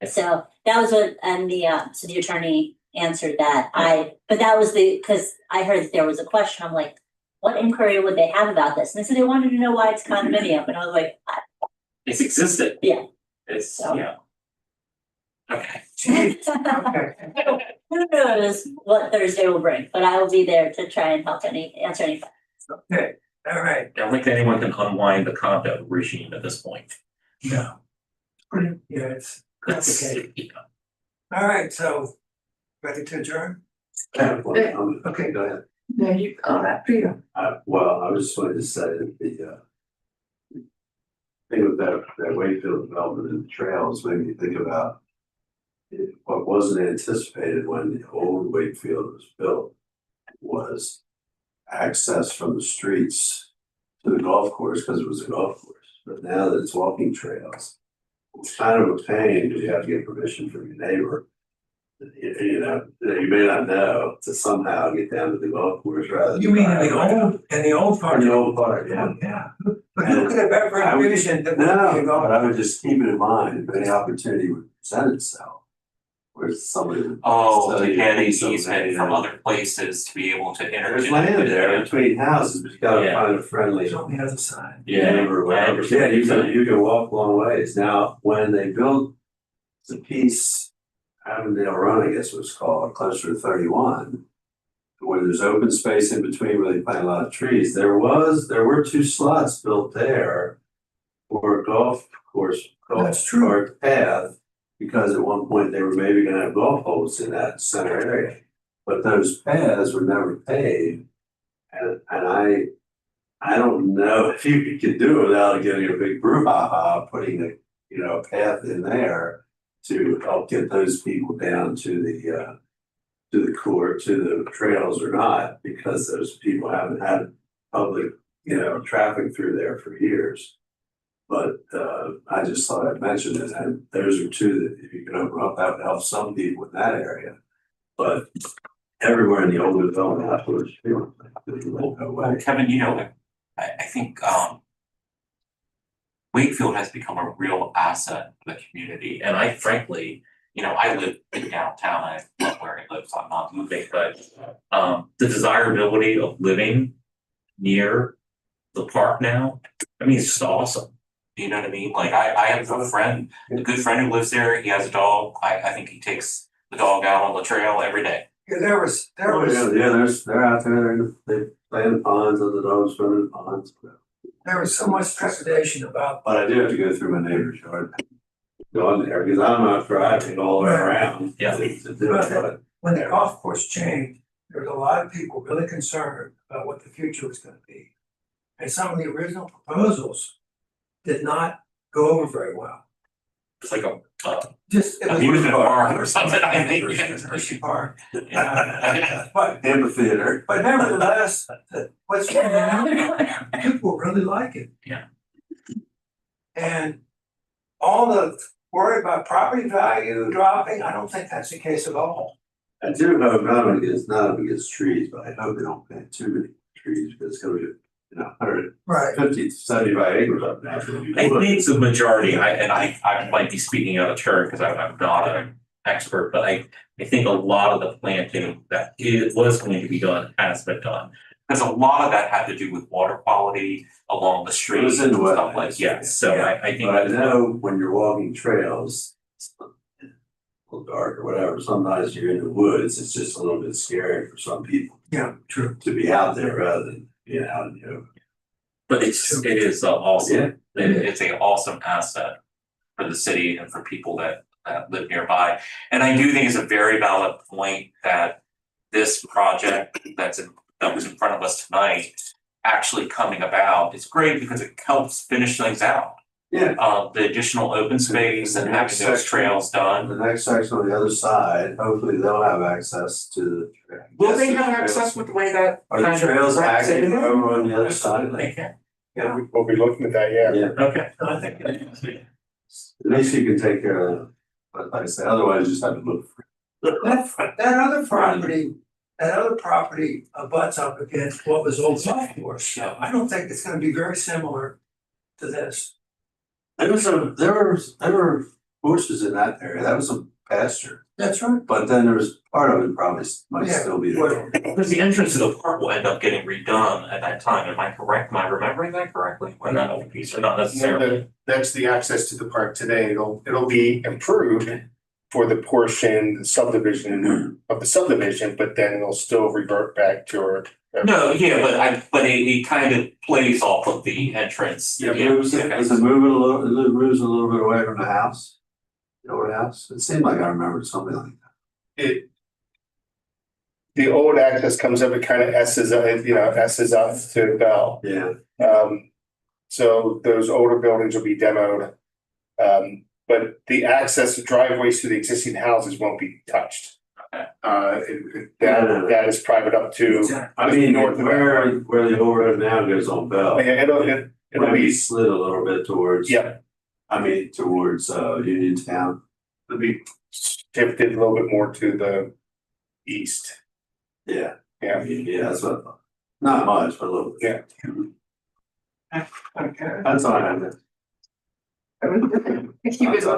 it. So that was what, and so the attorney answered that, but that was cause I heard that there was a question, I'm like, what inquiry would they have about this? And they said they wanted to know why it's condominium, and I was like, It's existed. Yeah. It's, So. yeah. Okay. Okay. who knows what Thursday will bring, but I will be there to try and help answer any. Okay, all right, I don't think anyone can unwind the condo regime at this point. yeah. Pretty, yeah, it's That's, complicated. yeah. All right, so ready to adjourn? Okay. Go ahead. No, you, after you. Well, I was just wanted to say that the thing with that Wakefield development and the trails made me think about what wasn't anticipated when the old Wakefield was built was access from the streets to the golf course, because it was a golf course. But now that it's walking trails, it's kind of a pain because you have to get permission from your neighbor. You know, that you may not know, to somehow get down to the golf course rather than. You mean in drive the old part? In the old part, yeah. Yeah, but who could have ever envisioned that? No, but I would just keep it in mind, if any opportunity would present itself. Where somebody. would Oh, sell to you get an something, easement you from know. other places to be able to enter. There's land there between houses, but you gotta Yeah. find a friendly It's on the other side. neighbor, or I whatever. understand. Yeah, you can walk long ways. Now, when they built the piece, Avondale Run, I guess it was called, closer to 31. Where there's open space in between where they plant a lot of trees, there were 2 slots built there. For a golf course, That's golf true. cart path, because at one point they were maybe gonna have golf holes in that center area. But those paths were never paved. And I don't know if you could do it without getting a big brouhaha, putting a path in there to help get those people down to the court, to the trails or not, because those people haven't had public, traffic through there for years. But I just thought I'd mention it, and those are 2 that if you can open up, that would help some people in that area. But everywhere in the older development, afterwards, people will go Well, away. Kevin, I think Wakefield has become a real asset to the community, and I frankly, I live in downtown, I love where I live, so I'm not moving, but the desirability of living near the park now, I mean, it's just awesome. You know what I mean? Like I have a good friend who lives there, he has a dog, I think he takes the dog out on the trail every day. Yeah, there was, Oh, they're out there, they play in the ponds, and the dogs swim in the ponds. there was so much trepidation about, But I do have to go through my neighbor's yard. Go in there, because I'm not driving all the way around. Yeah. To do it, but when the golf course changed, there was a lot of people really concerned about what the future was gonna be. And some of the original proposals did not go over very well. It's like a Just. it was- amusement park or something, I think. Hershey Park. Yeah. But amphitheater. nevertheless, what's people really like it. Yeah. And all the worry about property value dropping, I don't think that's the case at all. I do hope not against trees, but I hope they don't plant too many trees, because it's gonna be, 150 Right. to 75 acres up there. I think the majority, I might be speaking out of turn because I'm not an expert, but I think a lot of the planting that it was going to be done has been done. Because a lot of that had to do with water quality along the streets was and in the stuff like, wetlands, yes, so I think. But I know when you're walking trails, it's a little dark or whatever, sometimes you're in the woods, it's just a little bit scary for some people Yeah, true. to be out there rather than being out in the open. But it is awesome, it's an awesome asset for the city and for people that live nearby. And I do think it's a very valid point that this project that was in front of us tonight actually coming about is great because it helps finish things out. Yeah. The additional open space and having those trails done. The next section on the other side, hopefully they'll have access to the. Will they have access with the way that? Are the kind of trails wraps it active in? over on the other side? They can, We'll be looking at that, yeah. Yeah, okay, I think. at least you can take care of, but like I say, otherwise you just have to look for. That other property abuts up against what was old golf course, so I don't think it's gonna be very similar to this. There were horses in that area, that was some pasture, That's right. but then there was part of it probably might Yeah, still be well, there. Because the entrance to the park will end up getting redone at that time, am I correct, am I remembering that correctly? Or not open piece, or not necessarily? That's the access to the park today. It'll be improved for the portion subdivision of the subdivision, but then it'll still revert back to. No, yeah, but it kind of plays off of the entrance. Yeah, does it move it a little, it moves a little bit away from the house? The old house, it seemed like I remembered something like that. The old access comes up, it kind of S's up to Bell. Yeah, So those older buildings will be demoed. But the access to driveways to the existing houses won't be touched. That is private up to. I mean, north of where the overhead now goes on Bell. Yeah, it'll be, Slid a little bit towards. yeah, I mean, towards Uniontown. it'll be shifted a little bit more to the east. Yeah. Yeah. Yeah, that's what I thought. Not much, but a little bit. Yeah. Okay. That's all I have.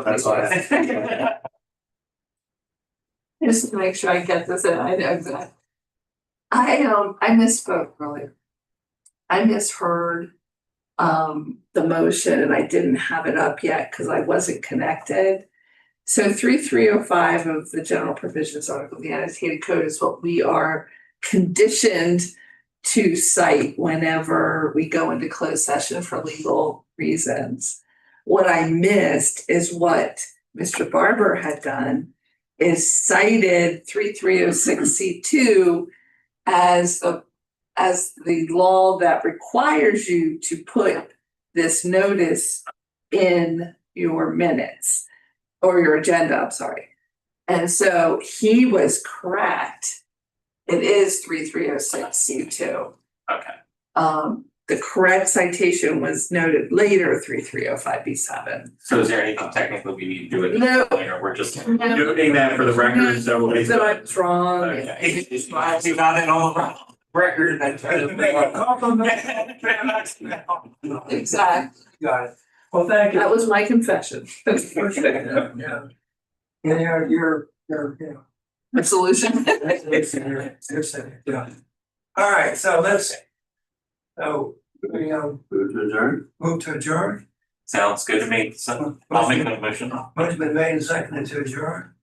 That's all I have. Just to make sure I get this in, I know exactly. I misspoke earlier. I misheard the motion and I didn't have it up yet because I wasn't connected. So 3305 of the general provisions article of the annotated code is what we are conditioned to cite whenever we go into closed session for legal reasons. What I missed is what Mr. Barber had done is cited 3306C2 as the law that requires you to put this notice in your minutes or your agenda, I'm sorry. And so he was correct. It is 3306C2. Okay, The correct citation was noted later, 3305B7. so is there anything technically we need to do it? No. Or we're just No. noting that for the record, so. That I was wrong. Okay. You got it on the record. Exactly. Got it. Well, thank you. That was my confession. Yeah. Yeah, you're, The solution. yeah. All right, so we Move to adjourn? move to adjourn. Sounds good to me, so I'll make that motion. Motion been made and seconded to adjourn.